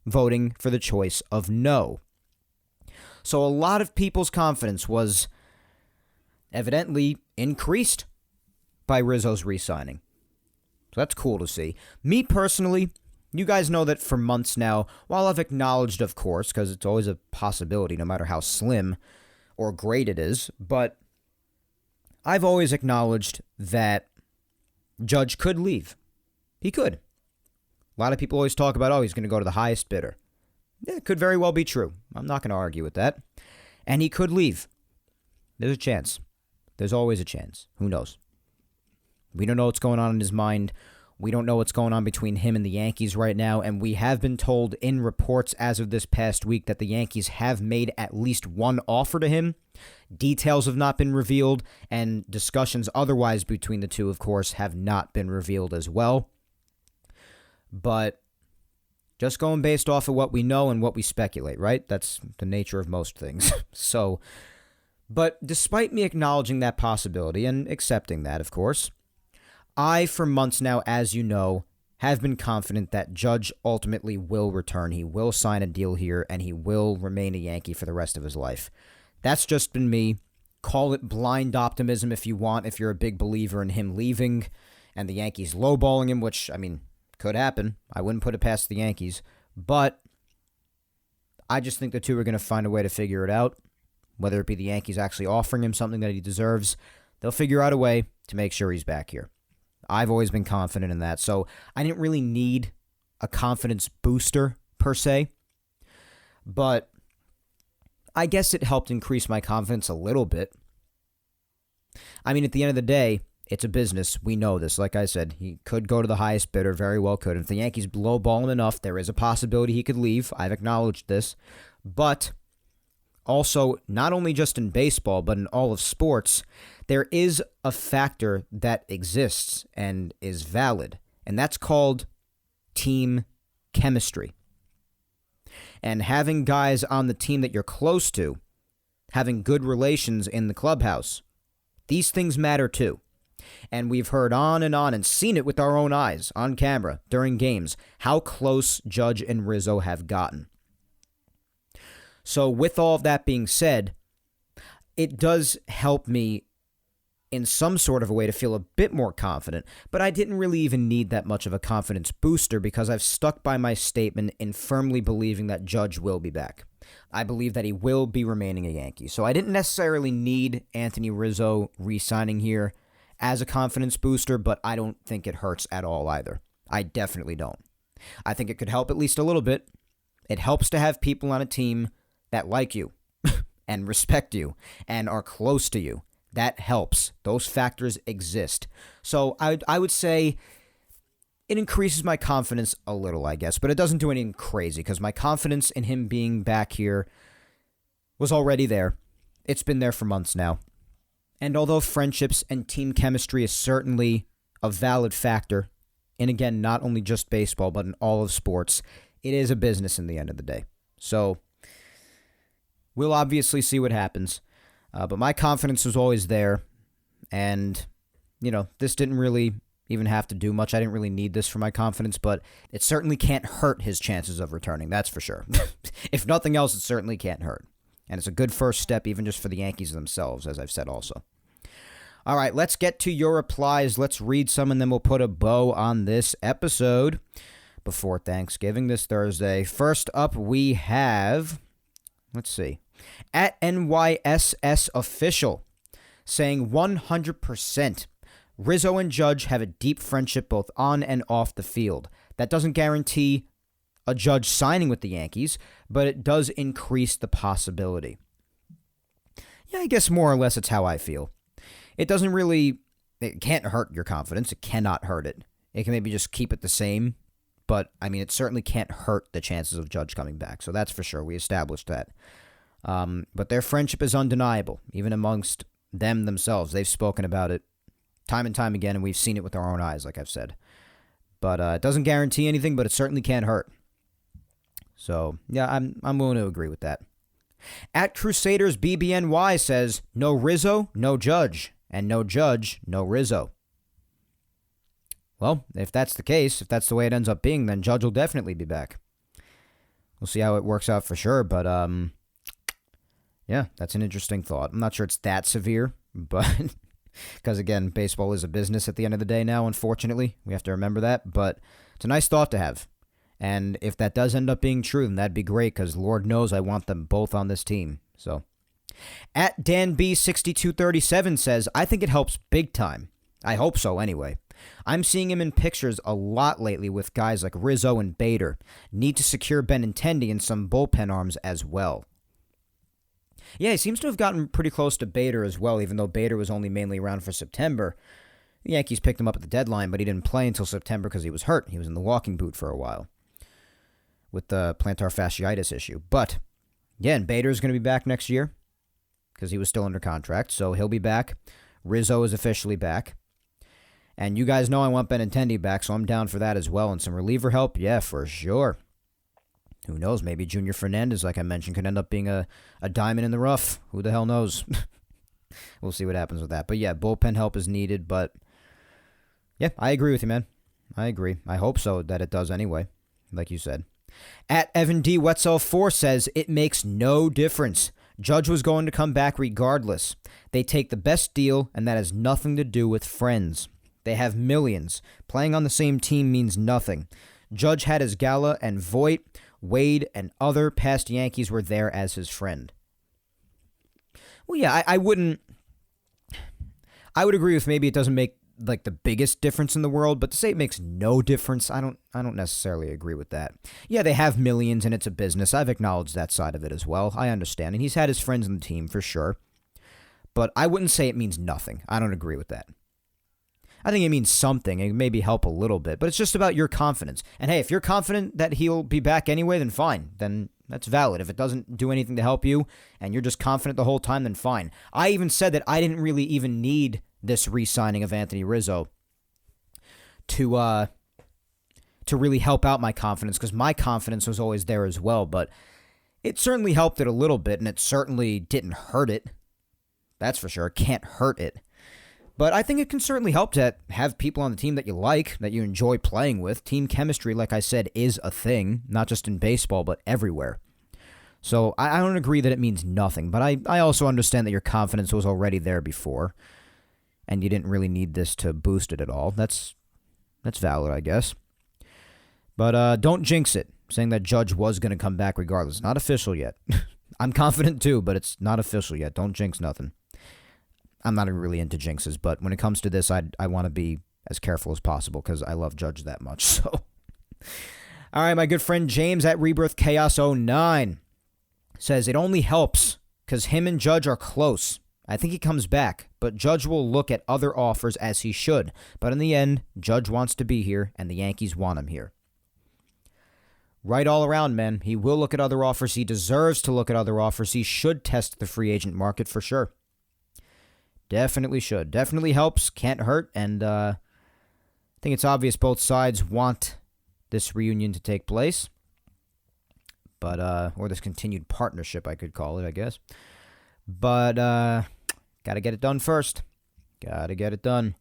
voting for the choice of no. So a lot of people's confidence was evidently increased by Rizzo's re-signing. So that's cool to see. Me personally, you guys know that for months now, while I've acknowledged, of course, because it's always a possibility no matter how slim or great it is, but I've always acknowledged that Judge could leave. He could. A lot of people always talk about, he's going to go to the highest bidder. Yeah, it could very well be true. I'm not going to argue with that. And he could leave. There's a chance. There's always a chance. Who knows? We don't know what's going on in his mind. We don't know what's going on between him and the Yankees right now, and we have been told in reports as of this past week that the Yankees have made at least one offer to him. Details have not been revealed, and discussions otherwise between the two, of course, have not been revealed as well. But just going based off of what we know and what we speculate, right? That's the nature of most things. But despite me acknowledging that possibility and accepting that, of course, I, for months now, as you know, have been confident that Judge ultimately will return. He will sign a deal here, and he will remain a Yankee for the rest of his life. That's just been me. Call it blind optimism if you want, if you're a big believer in him leaving and the Yankees lowballing him, which, I mean, could happen. I wouldn't put it past the Yankees. But I just think the two are going to find a way to figure it out, whether it be the Yankees actually offering him something that he deserves. They'll figure out a way to make sure he's back here. I've always been confident in that, so I didn't really need a confidence booster, per se. But I guess it helped increase my confidence a little bit. I mean, at the end of the day, it's a business. We know this. Like I said, he could go to the highest bidder, very well could. If the Yankees lowball him enough, there is a possibility he could leave. I've acknowledged this. But also, not only just in baseball, but in all of sports, there is a factor that exists and is valid, and that's called team chemistry. And having guys on the team that you're close to, having good relations in the clubhouse, these things matter too. And we've heard on and seen it with our own eyes on camera during games, how close Judge and Rizzo have gotten. So with all of that being said, it does help me in some sort of a way to feel a bit more confident, but I didn't really even need that much of a confidence booster because I've stuck by my statement in firmly believing that Judge will be back. I believe that he will be remaining a Yankee. So I didn't necessarily need Anthony Rizzo re-signing here as a confidence booster, but I don't think it hurts at all either. I definitely don't. I think it could help at least a little bit. It helps to have people on a team that like you and respect you and are close to you. That helps. Those factors exist. So I would say it increases my confidence a little, I guess, but it doesn't do anything crazy because my confidence in him being back here was already there. It's been there for months now. And although friendships and team chemistry is certainly a valid factor, and again, not only just baseball, but in all of sports, it is a business in the end of the day. So we'll obviously see what happens. But my confidence was always there. And, this didn't really even have to do much. I didn't really need this for my confidence, but it certainly can't hurt his chances of returning. That's for sure. If nothing else, it certainly can't hurt. And it's a good first step, even just for the Yankees themselves, as I've said also. All right, let's get to your replies. Let's read some, and then we'll put a bow on this episode before Thanksgiving this Thursday. First up, we have, let's see, at NYSS Official, saying 100%. Rizzo and Judge have a deep friendship both on and off the field. That doesn't guarantee a Judge signing with the Yankees, but it does increase the possibility. Yeah, I guess more or less it's how I feel. It can't hurt your confidence. It cannot hurt it. It can maybe just keep it the same, but, it certainly can't hurt the chances of Judge coming back. So that's for sure. We established that. But their friendship is undeniable, even amongst them themselves. They've spoken about it time and time again, and we've seen it with our own eyes, like I've said. But it doesn't guarantee anything, but it certainly can't hurt. So, yeah, I'm willing to agree with that. At Crusaders BBNY says, no Rizzo, no Judge. And no Judge, no Rizzo. Well, if that's the case, if that's the way it ends up being, then Judge will definitely be back. We'll see how it works out for sure, but yeah, that's an interesting thought. I'm not sure it's that severe, but because, again, baseball is a business at the end of the day now, unfortunately. We have to remember that, but it's a nice thought to have. And if that does end up being true, then that'd be great, because Lord knows I want them both on this team. So, at DanB6237 says, I think it helps big time. I hope so, anyway. I'm seeing him in pictures a lot lately with guys like Rizzo and Bader. Need to secure Benintendi and some bullpen arms as well. Yeah, he seems to have gotten pretty close to Bader as well, even though Bader was only mainly around for September. The Yankees picked him up at the deadline, but he didn't play until September because he was hurt. He was in the walking boot for a while with the plantar fasciitis issue. But, yeah, and Bader's going to be back next year because he was still under contract, so he'll be back. Rizzo is officially back. And you guys know I want Benintendi back, so I'm down for that as well. And some reliever help, yeah, for sure. Who knows? Maybe Junior Fernandez, like I mentioned, could end up being a diamond in the rough. Who the hell knows? We'll see what happens with that. But, yeah, bullpen help is needed, but... yeah, I agree with you, man. I agree. I hope so that it does anyway, like you said. At Evan D. Wetzel 4 says, it makes no difference. Judge was going to come back regardless. They take the best deal, and that has nothing to do with friends. They have millions. Playing on the same team means nothing. Judge had his gala, and Voit, Wade, and other past Yankees were there as his friend. Well, yeah, I wouldn't... I would agree with maybe it doesn't make like the biggest difference in the world, but to say it makes no difference, I don't necessarily agree with that. Yeah, they have millions and it's a business. I've acknowledged that side of it as well. I understand. And he's had his friends on the team for sure. But I wouldn't say it means nothing. I don't agree with that. I think it means something. It maybe help a little bit, but it's just about your confidence. And hey, if you're confident that he'll be back anyway, then fine. Then that's valid. If it doesn't do anything to help you and you're just confident the whole time, then fine. I even said that I didn't really even need this re-signing of Anthony Rizzo to really help out my confidence, because my confidence was always there as well, but it certainly helped it a little bit, and it certainly didn't hurt it. That's for sure. It can't hurt it. But I think it can certainly help to have people on the team that you like, that you enjoy playing with. Team chemistry, like I said, is a thing, not just in baseball, but everywhere. So I don't agree that it means nothing, but I also understand that your confidence was already there before, and you didn't really need this to boost it at all. That's valid, I guess. But don't jinx it, saying that Judge was going to come back regardless. Not official yet. I'm confident too, but it's not official yet. Don't jinx nothing. I'm not really into jinxes, but when it comes to this, I want to be as careful as possible because I love Judge that much. So, all right, my good friend James at Rebirth Chaos 09 says, it only helps because him and Judge are close. I think he comes back, but Judge will look at other offers as he should. But in the end, Judge wants to be here, and the Yankees want him here. Right all around, man. He will look at other offers. He deserves to look at other offers. He should test the free agent market for sure. Definitely should. Definitely helps. Can't hurt. And I think it's obvious both sides want this reunion to take place. But, or this continued partnership, I could call it, I guess. But, got to get it done first. Got to get it done.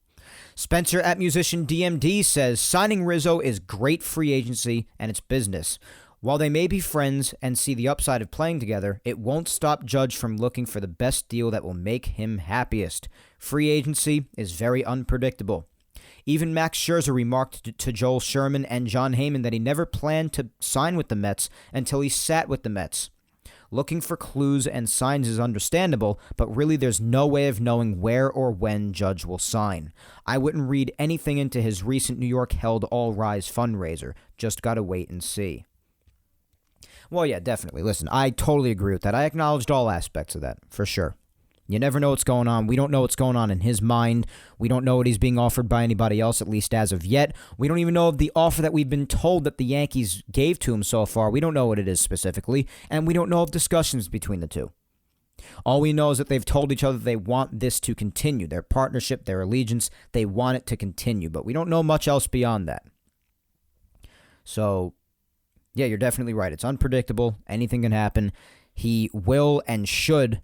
Spencer at Musician DMD says, signing Rizzo is great free agency and it's business. While they may be friends and see the upside of playing together, it won't stop Judge from looking for the best deal that will make him happiest. Free agency is very unpredictable. Even Max Scherzer remarked to Joel Sherman and John Heyman that he never planned to sign with the Mets until he sat with the Mets. Looking for clues and signs is understandable, but really there's no way of knowing where or when Judge will sign. I wouldn't read anything into his recent New York-held All Rise fundraiser. Just gotta wait and see. Well, yeah, definitely. Listen, I totally agree with that. I acknowledged all aspects of that, for sure. You never know what's going on. We don't know what's going on in his mind. We don't know what he's being offered by anybody else, at least as of yet. We don't even know of the offer that we've been told that the Yankees gave to him so far. We don't know what it is specifically, and we don't know of discussions between the two. All we know is that they've told each other they want this to continue. Their partnership, their allegiance, they want it to continue, but we don't know much else beyond that. So, yeah, you're definitely right. It's unpredictable. Anything can happen. He will and should,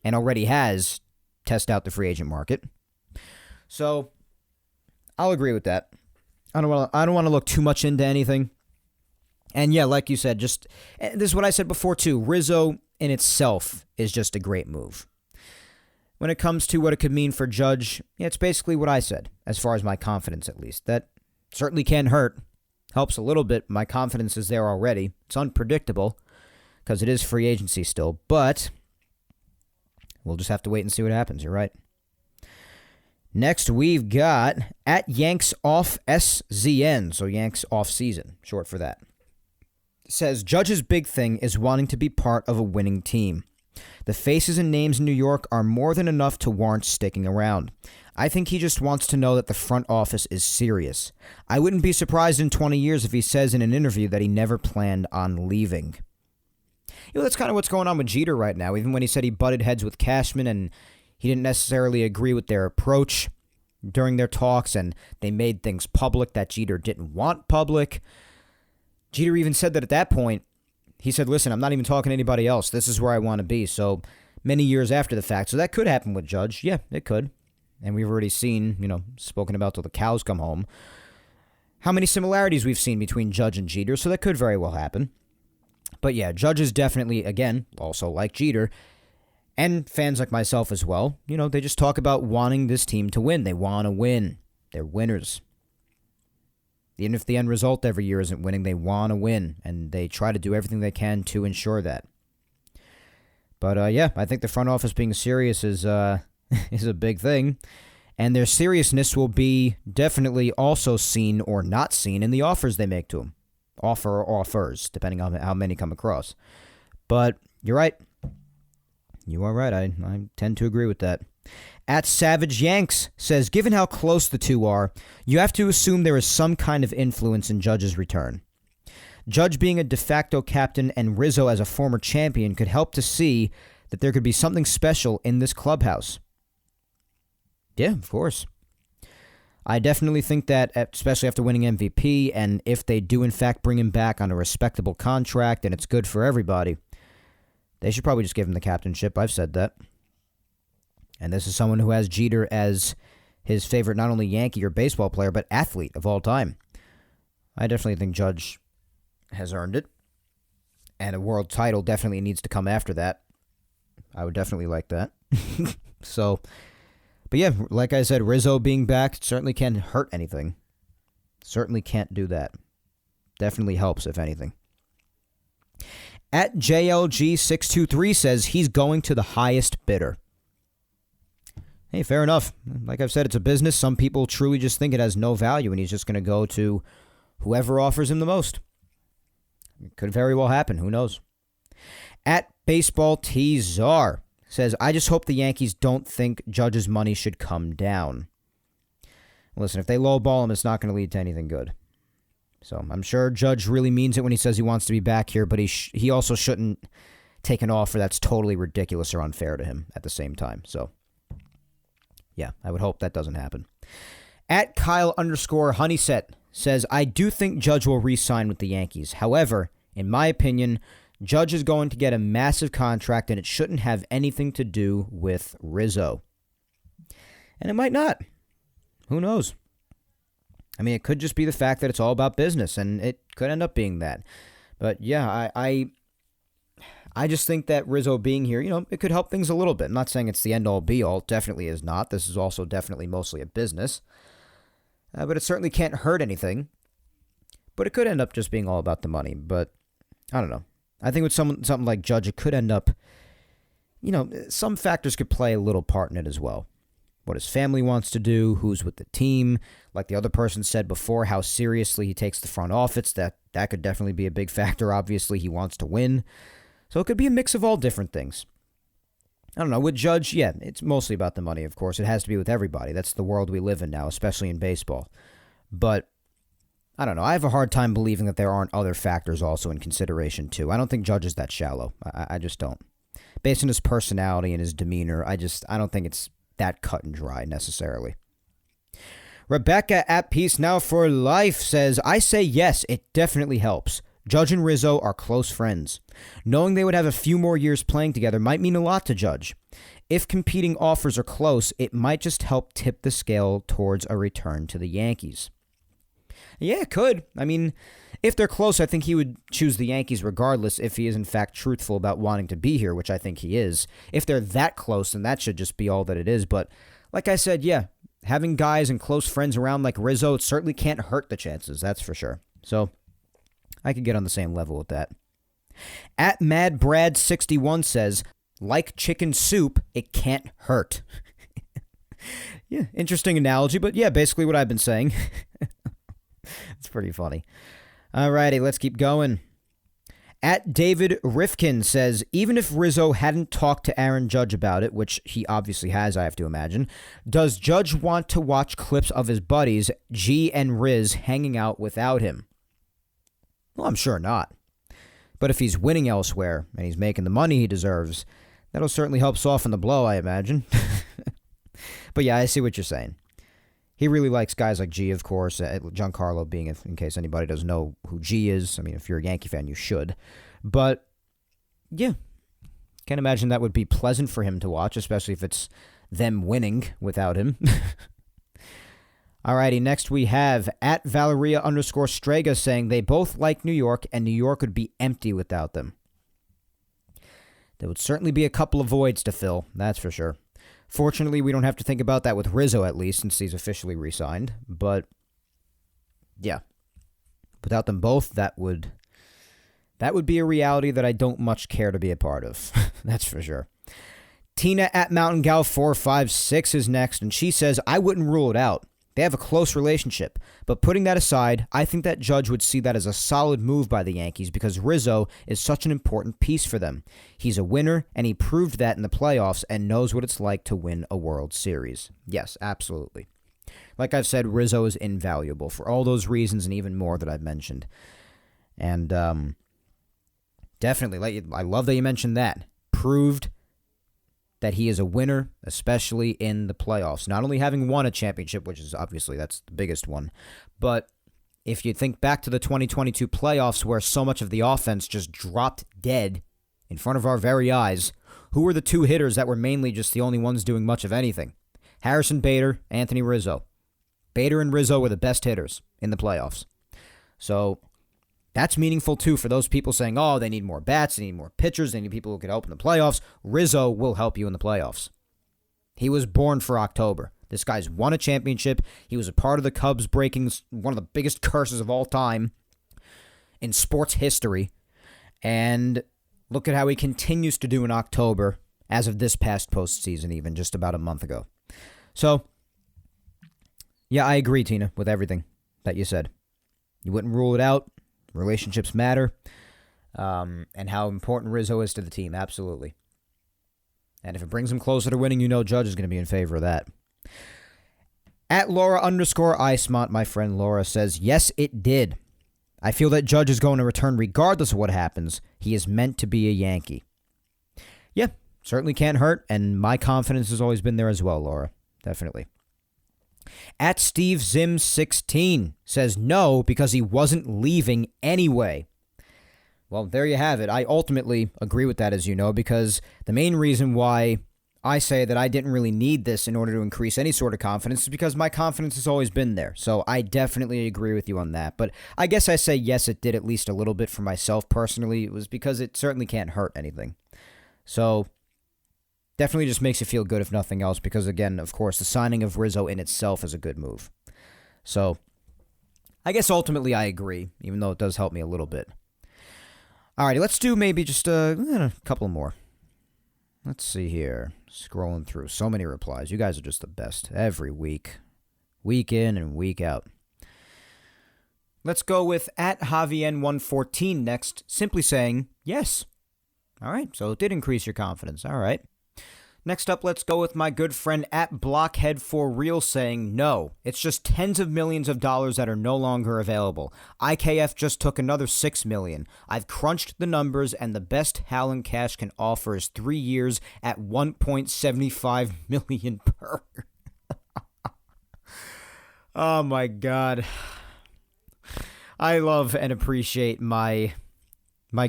and already has, test out the free agent market. So, I'll agree with that. I don't want to look too much into anything. And yeah, like you said, this is what I said before too. Rizzo in itself is just a great move. When it comes to what it could mean for Judge, yeah, it's basically what I said, as far as my confidence at least. That certainly can hurt. Helps a little bit. My confidence is there already. It's unpredictable because it is free agency still, but we'll just have to wait and see what happens. You're right. Next, we've got at Yanks Off SZN, so Yanks Off Season, short for that. Says, Judge's big thing is wanting to be part of a winning team. The faces and names in New York are more than enough to warrant sticking around. I think he just wants to know that the front office is serious. I wouldn't be surprised in 20 years if he says in an interview that he never planned on leaving. That's kind of what's going on with Jeter right now. Even when he said he butted heads with Cashman and he didn't necessarily agree with their approach during their talks, and they made things public that Jeter didn't want public. Jeter even said that at that point, he said, listen, I'm not even talking to anybody else. This is where I want to be. So many years after the fact. So that could happen with Judge. Yeah, it could. And we've already seen, spoken about till the cows come home, how many similarities we've seen between Judge and Jeter. So that could very well happen. But yeah, Judge is definitely, again, also like Jeter, and fans like myself as well, they just talk about wanting this team to win. They want to win. They're winners. Even if the end result every year isn't winning, they want to win, and they try to do everything they can to ensure that. But yeah, I think the front office being serious is is a big thing, and their seriousness will be definitely also seen or not seen in the offers they make to them. Offer or offers, depending on how many come across. But you're right. You are right. I tend to agree with that. At Savage Yanks says, given how close the two are, you have to assume there is some kind of influence in Judge's return. Judge being a de facto captain and Rizzo as a former champion could help to see that there could be something special in this clubhouse. Yeah, of course. I definitely think that, especially after winning MVP, and if they do in fact bring him back on a respectable contract and it's good for everybody, they should probably just give him the captainship. I've said that. And this is someone who has Jeter as his favorite not only Yankee or baseball player, but athlete of all time. I definitely think Judge has earned it. And a world title definitely needs to come after that. I would definitely like that. But yeah, like I said, Rizzo being back certainly can't hurt anything. Certainly can't do that. Definitely helps, if anything. At JLG623 says he's going to the highest bidder. Hey, fair enough. Like I've said, it's a business. Some people truly just think it has no value, and he's just going to go to whoever offers him the most. It could very well happen. Who knows? At Baseball T-Czar says, I just hope the Yankees don't think Judge's money should come down. Listen, if they lowball him, it's not going to lead to anything good. So I'm sure Judge really means it when he says he wants to be back here, but he also shouldn't take an offer that's totally ridiculous or unfair to him at the same time. So, yeah, I would hope that doesn't happen. At Kyle_Honeyset says, I do think Judge will re-sign with the Yankees. However, in my opinion, Judge is going to get a massive contract, and it shouldn't have anything to do with Rizzo. And it might not. Who knows? I mean, it could just be the fact that it's all about business, and it could end up being that. But yeah, I just think that Rizzo being here, it could help things a little bit. I'm not saying it's the end-all, be-all. It definitely is not. This is also definitely mostly a business. But it certainly can't hurt anything. But it could end up just being all about the money. But I don't know. I think with something like Judge, it could end up, some factors could play a little part in it as well. What his family wants to do, who's with the team. Like the other person said before, how seriously he takes the front office. That could definitely be a big factor. Obviously, he wants to win. So it could be a mix of all different things. I don't know. With Judge, yeah, it's mostly about the money, of course. It has to be with everybody. That's the world we live in now, especially in baseball. But I don't know. I have a hard time believing that there aren't other factors also in consideration, too. I don't think Judge is that shallow. I just don't. Based on his personality and his demeanor, I don't think it's that cut and dry necessarily. Rebecca at Peace Now for Life says, I say yes, it definitely helps. Judge and Rizzo are close friends. Knowing they would have a few more years playing together might mean a lot to Judge. If competing offers are close, it might just help tip the scale towards a return to the Yankees. Yeah, it could. I mean, if they're close, I think he would choose the Yankees regardless if he is in fact truthful about wanting to be here, which I think he is. If they're that close, then that should just be all that it is. But like I said, yeah, having guys and close friends around like Rizzo, it certainly can't hurt the chances, that's for sure. So I could get on the same level with that. At MadBrad61 says, like chicken soup, it can't hurt. Yeah, interesting analogy, but yeah, basically what I've been saying. It's pretty funny. Alrighty, let's keep going. At David Rifkin says, even if Rizzo hadn't talked to Aaron Judge about it, which he obviously has, I have to imagine, does Judge want to watch clips of his buddies, G and Rizz, hanging out without him? Well, I'm sure not. But if he's winning elsewhere and he's making the money he deserves, that'll certainly help soften the blow, I imagine. But yeah, I see what you're saying. He really likes guys like G, of course, Giancarlo being, in case anybody doesn't know who G is. I mean, if you're a Yankee fan, you should. But, yeah, can't imagine that would be pleasant for him to watch, especially if it's them winning without him. Alrighty, next we have at Valeria_Strega saying they both like New York, and New York would be empty without them. There would certainly be a couple of voids to fill, that's for sure. Fortunately, we don't have to think about that with Rizzo, at least, since he's officially re-signed. But, yeah. Without them both, that would be a reality that I don't much care to be a part of. That's for sure. Tina at Mountain Gal 456 is next, and she says, I wouldn't rule it out. They have a close relationship, but putting that aside, I think that Judge would see that as a solid move by the Yankees because Rizzo is such an important piece for them. He's a winner, and he proved that in the playoffs and knows what it's like to win a World Series. Yes, absolutely. Like I've said, Rizzo is invaluable for all those reasons and even more that I've mentioned. And definitely, I love that you mentioned that. Proved that he is a winner, especially in the playoffs. Not only having won a championship, which is obviously that's the biggest one, but if you think back to the 2022 playoffs where so much of the offense just dropped dead in front of our very eyes, who were the two hitters that were mainly just the only ones doing much of anything? Harrison Bader, Anthony Rizzo. Bader and Rizzo were the best hitters in the playoffs. So that's meaningful, too, for those people saying, oh, they need more bats, they need more pitchers, they need people who can help in the playoffs. Rizzo will help you in the playoffs. He was born for October. This guy's won a championship. He was a part of the Cubs breaking one of the biggest curses of all time in sports history. And look at how he continues to do in October as of this past postseason, even just about a month ago. So, yeah, I agree, Tina, with everything that you said. You wouldn't rule it out. Relationships matter, and how important Rizzo is to the team, absolutely. And if it brings him closer to winning, you know Judge is going to be in favor of that. At Laura_Icemont, my friend Laura says, yes, it did. I feel that Judge is going to return regardless of what happens. He is meant to be a Yankee. Yeah, certainly can't hurt, and my confidence has always been there as well, Laura. Definitely. At Steve Zim 16 says no because he wasn't leaving anyway. Well, there you have it. I ultimately agree with that, as you know, because the main reason why I say that I didn't really need this in order to increase any sort of confidence is because my confidence has always been there. So I definitely agree with you on that. But I guess I say yes, it did at least a little bit for myself personally. It was because it certainly can't hurt anything. So definitely just makes you feel good if nothing else because, again, of course, the signing of Rizzo in itself is a good move. So I guess ultimately I agree, even though it does help me a little bit. Alrighty, let's do maybe just a couple more. Let's see here. Scrolling through. So many replies. You guys are just the best every week. Week in and week out. Let's go with at Javien114 next, simply saying yes. Alright, so it did increase your confidence. Alright. Next up, let's go with my good friend at Blockhead4Real saying no. It's just tens of millions of dollars that are no longer available. IKF just took another $6 million. I've crunched the numbers, and the best Howland Cash can offer is 3 years at $1.75 million per. Oh my God. I love and appreciate my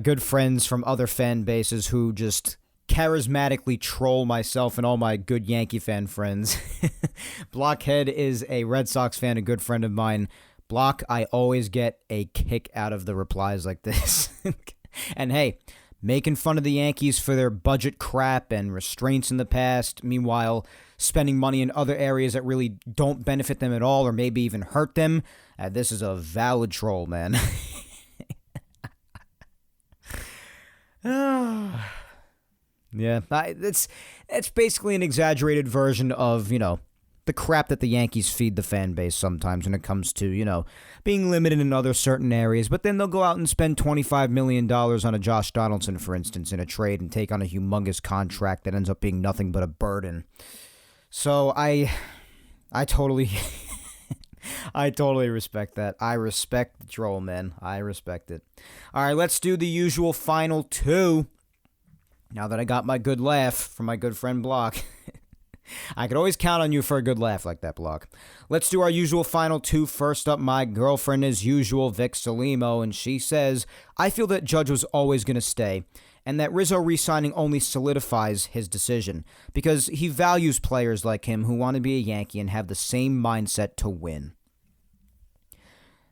good friends from other fan bases who just charismatically troll myself and all my good Yankee fan friends. Blockhead is a Red Sox fan, a good friend of mine. Block, I always get a kick out of the replies like this. And hey, making fun of the Yankees for their budget crap and restraints in the past, meanwhile spending money in other areas that really don't benefit them at all or maybe even hurt them. This is a valid troll, man. Yeah, it's basically an exaggerated version of, the crap that the Yankees feed the fan base sometimes when it comes to, being limited in other certain areas. But then they'll go out and spend $25 million on a Josh Donaldson, for instance, in a trade and take on a humongous contract that ends up being nothing but a burden. So I totally... I totally respect that. I respect the troll, man. I respect it. All right, let's do the usual final two. Now that I got my good laugh from my good friend Block. I could always count on you for a good laugh like that, Block. Let's do our usual final two. First up, my girlfriend as usual, Vic Salimo, and she says, I feel that Judge was always going to stay, and that Rizzo re-signing only solidifies his decision, because he values players like him who want to be a Yankee and have the same mindset to win.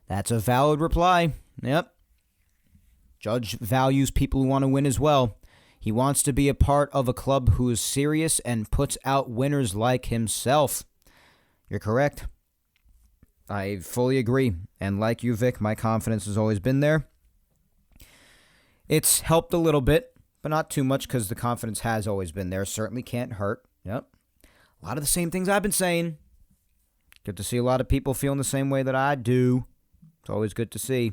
That's a valid reply. Yep. Judge values people who want to win as well. He wants to be a part of a club who is serious and puts out winners like himself. You're correct. I fully agree. And like you, Vic, my confidence has always been there. It's helped a little bit, but not too much because the confidence has always been there. Certainly can't hurt. Yep. A lot of the same things I've been saying. Good to see a lot of people feeling the same way that I do. It's always good to see.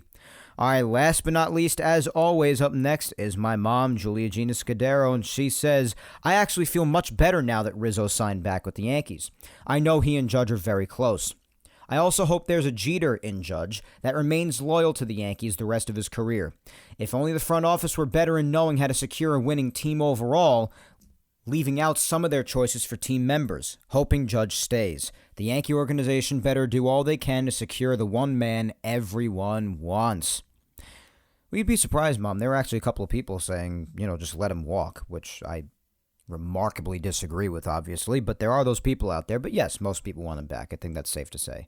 All right, last but not least, as always, up next is my mom, Julia Gina Scudero, and she says, I actually feel much better now that Rizzo signed back with the Yankees. I know he and Judge are very close. I also hope there's a Jeter in Judge that remains loyal to the Yankees the rest of his career. If only the front office were better in knowing how to secure a winning team overall, leaving out some of their choices for team members, hoping Judge stays. The Yankee organization better do all they can to secure the one man everyone wants. Well, you'd be surprised, Mom. There were actually a couple of people saying, just let him walk, which I remarkably disagree with, obviously. But there are those people out there. But yes, most people want him back. I think that's safe to say.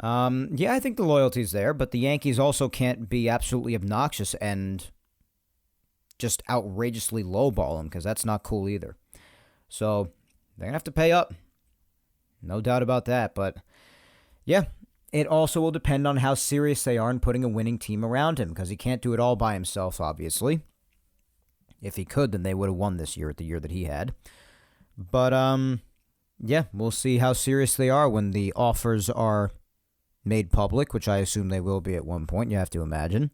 I think the loyalty's there, but the Yankees also can't be absolutely obnoxious and just outrageously lowball him, because that's not cool either. So they're going to have to pay up. No doubt about that. But yeah, it also will depend on how serious they are in putting a winning team around him, because he can't do it all by himself, obviously. If he could, then they would have won this year at the year that he had. But we'll see how serious they are when the offers are made public, which I assume they will be at one point, you have to imagine.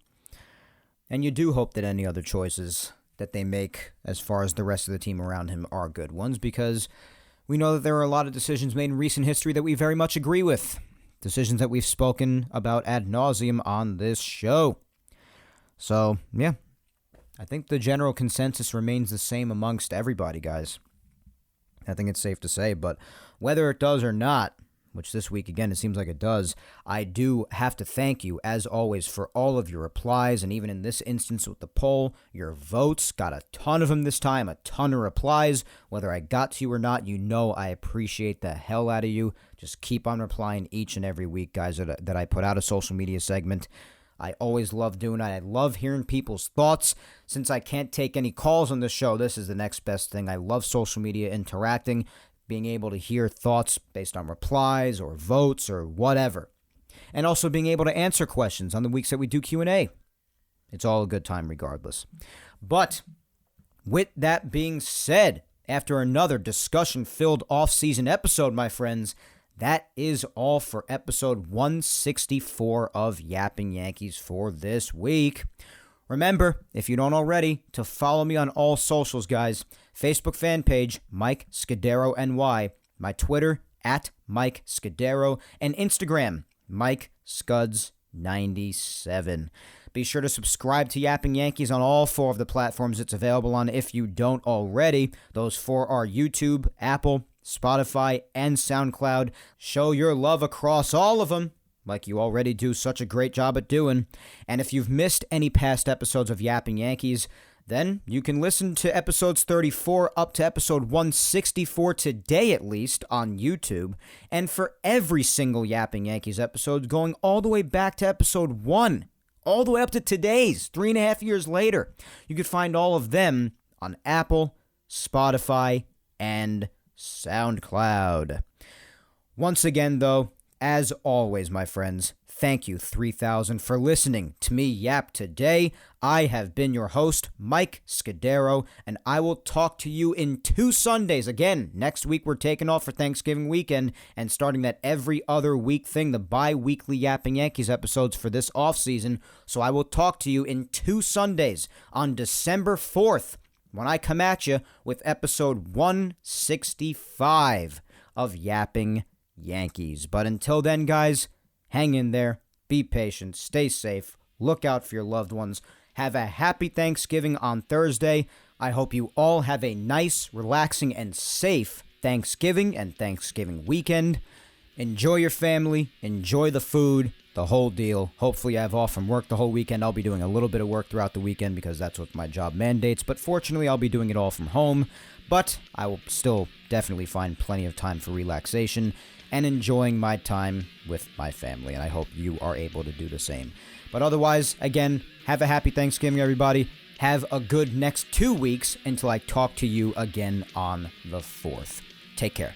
And you do hope that any other choices that they make as far as the rest of the team around him are good ones, because we know that there are a lot of decisions made in recent history that we very much agree with. Decisions that we've spoken about ad nauseum on this show. So, yeah, I think the general consensus remains the same amongst everybody, guys. I think it's safe to say, but whether it does or not, which this week, again, it seems like it does, I do have to thank you, as always, for all of your replies, and even in this instance with the poll, your votes. Got a ton of them this time, a ton of replies. Whether I got to you or not, I appreciate the hell out of you. Just keep on replying each and every week, guys, that I put out a social media segment. I always love doing it. I love hearing people's thoughts. Since I can't take any calls on the show, this is the next best thing. I love social media interacting, being able to hear thoughts based on replies or votes or whatever. And also being able to answer questions on the weeks that we do Q&A. It's all a good time regardless. But with that being said, after another discussion-filled off-season episode, my friends, that is all for episode 164 of Yapping Yankees for this week. Remember, if you don't already, to follow me on all socials, guys. Facebook fan page, Mike Scudero NY. My Twitter, at Mike Scudero. And Instagram, Mike Scuds97. Be sure to subscribe to Yapping Yankees on all 4 of the platforms it's available on if you don't already. Those 4 are YouTube, Apple, Spotify, and SoundCloud. Show your love across all of them, like you already do such a great job at doing. And if you've missed any past episodes of Yapping Yankees, then you can listen to episodes 34 up to episode 164 today at least on YouTube. And for every single Yapping Yankees episode, going all the way back to episode 1, all the way up to today's, 3.5 years later, you can find all of them on Apple, Spotify, and SoundCloud. Once again, though, As always, my friends, thank you 3,000 for listening to me yap today. I have been your host, Mike Scudero, and I will talk to you in 2 Sundays. Again, next week we're taking off for Thanksgiving weekend and starting that every other week thing, the bi-weekly Yapping Yankees episodes for this offseason. So I will talk to you in 2 Sundays on December 4th when I come at you with episode 165 of Yapping Yankees. But until then, guys, hang in there, be patient, stay safe, look out for your loved ones. Have a happy Thanksgiving on Thursday. I hope you all have a nice, relaxing, and safe Thanksgiving and Thanksgiving weekend. Enjoy your family, enjoy the food, the whole deal. Hopefully I have off from work the whole weekend. I'll be doing a little bit of work throughout the weekend because that's what my job mandates, but fortunately I'll be doing it all from home. But I will still definitely find plenty of time for relaxation and enjoying my time with my family, and I hope you are able to do the same. But otherwise, again, have a happy Thanksgiving, everybody. Have a good next 2 weeks until I talk to you again on the 4th. Take care.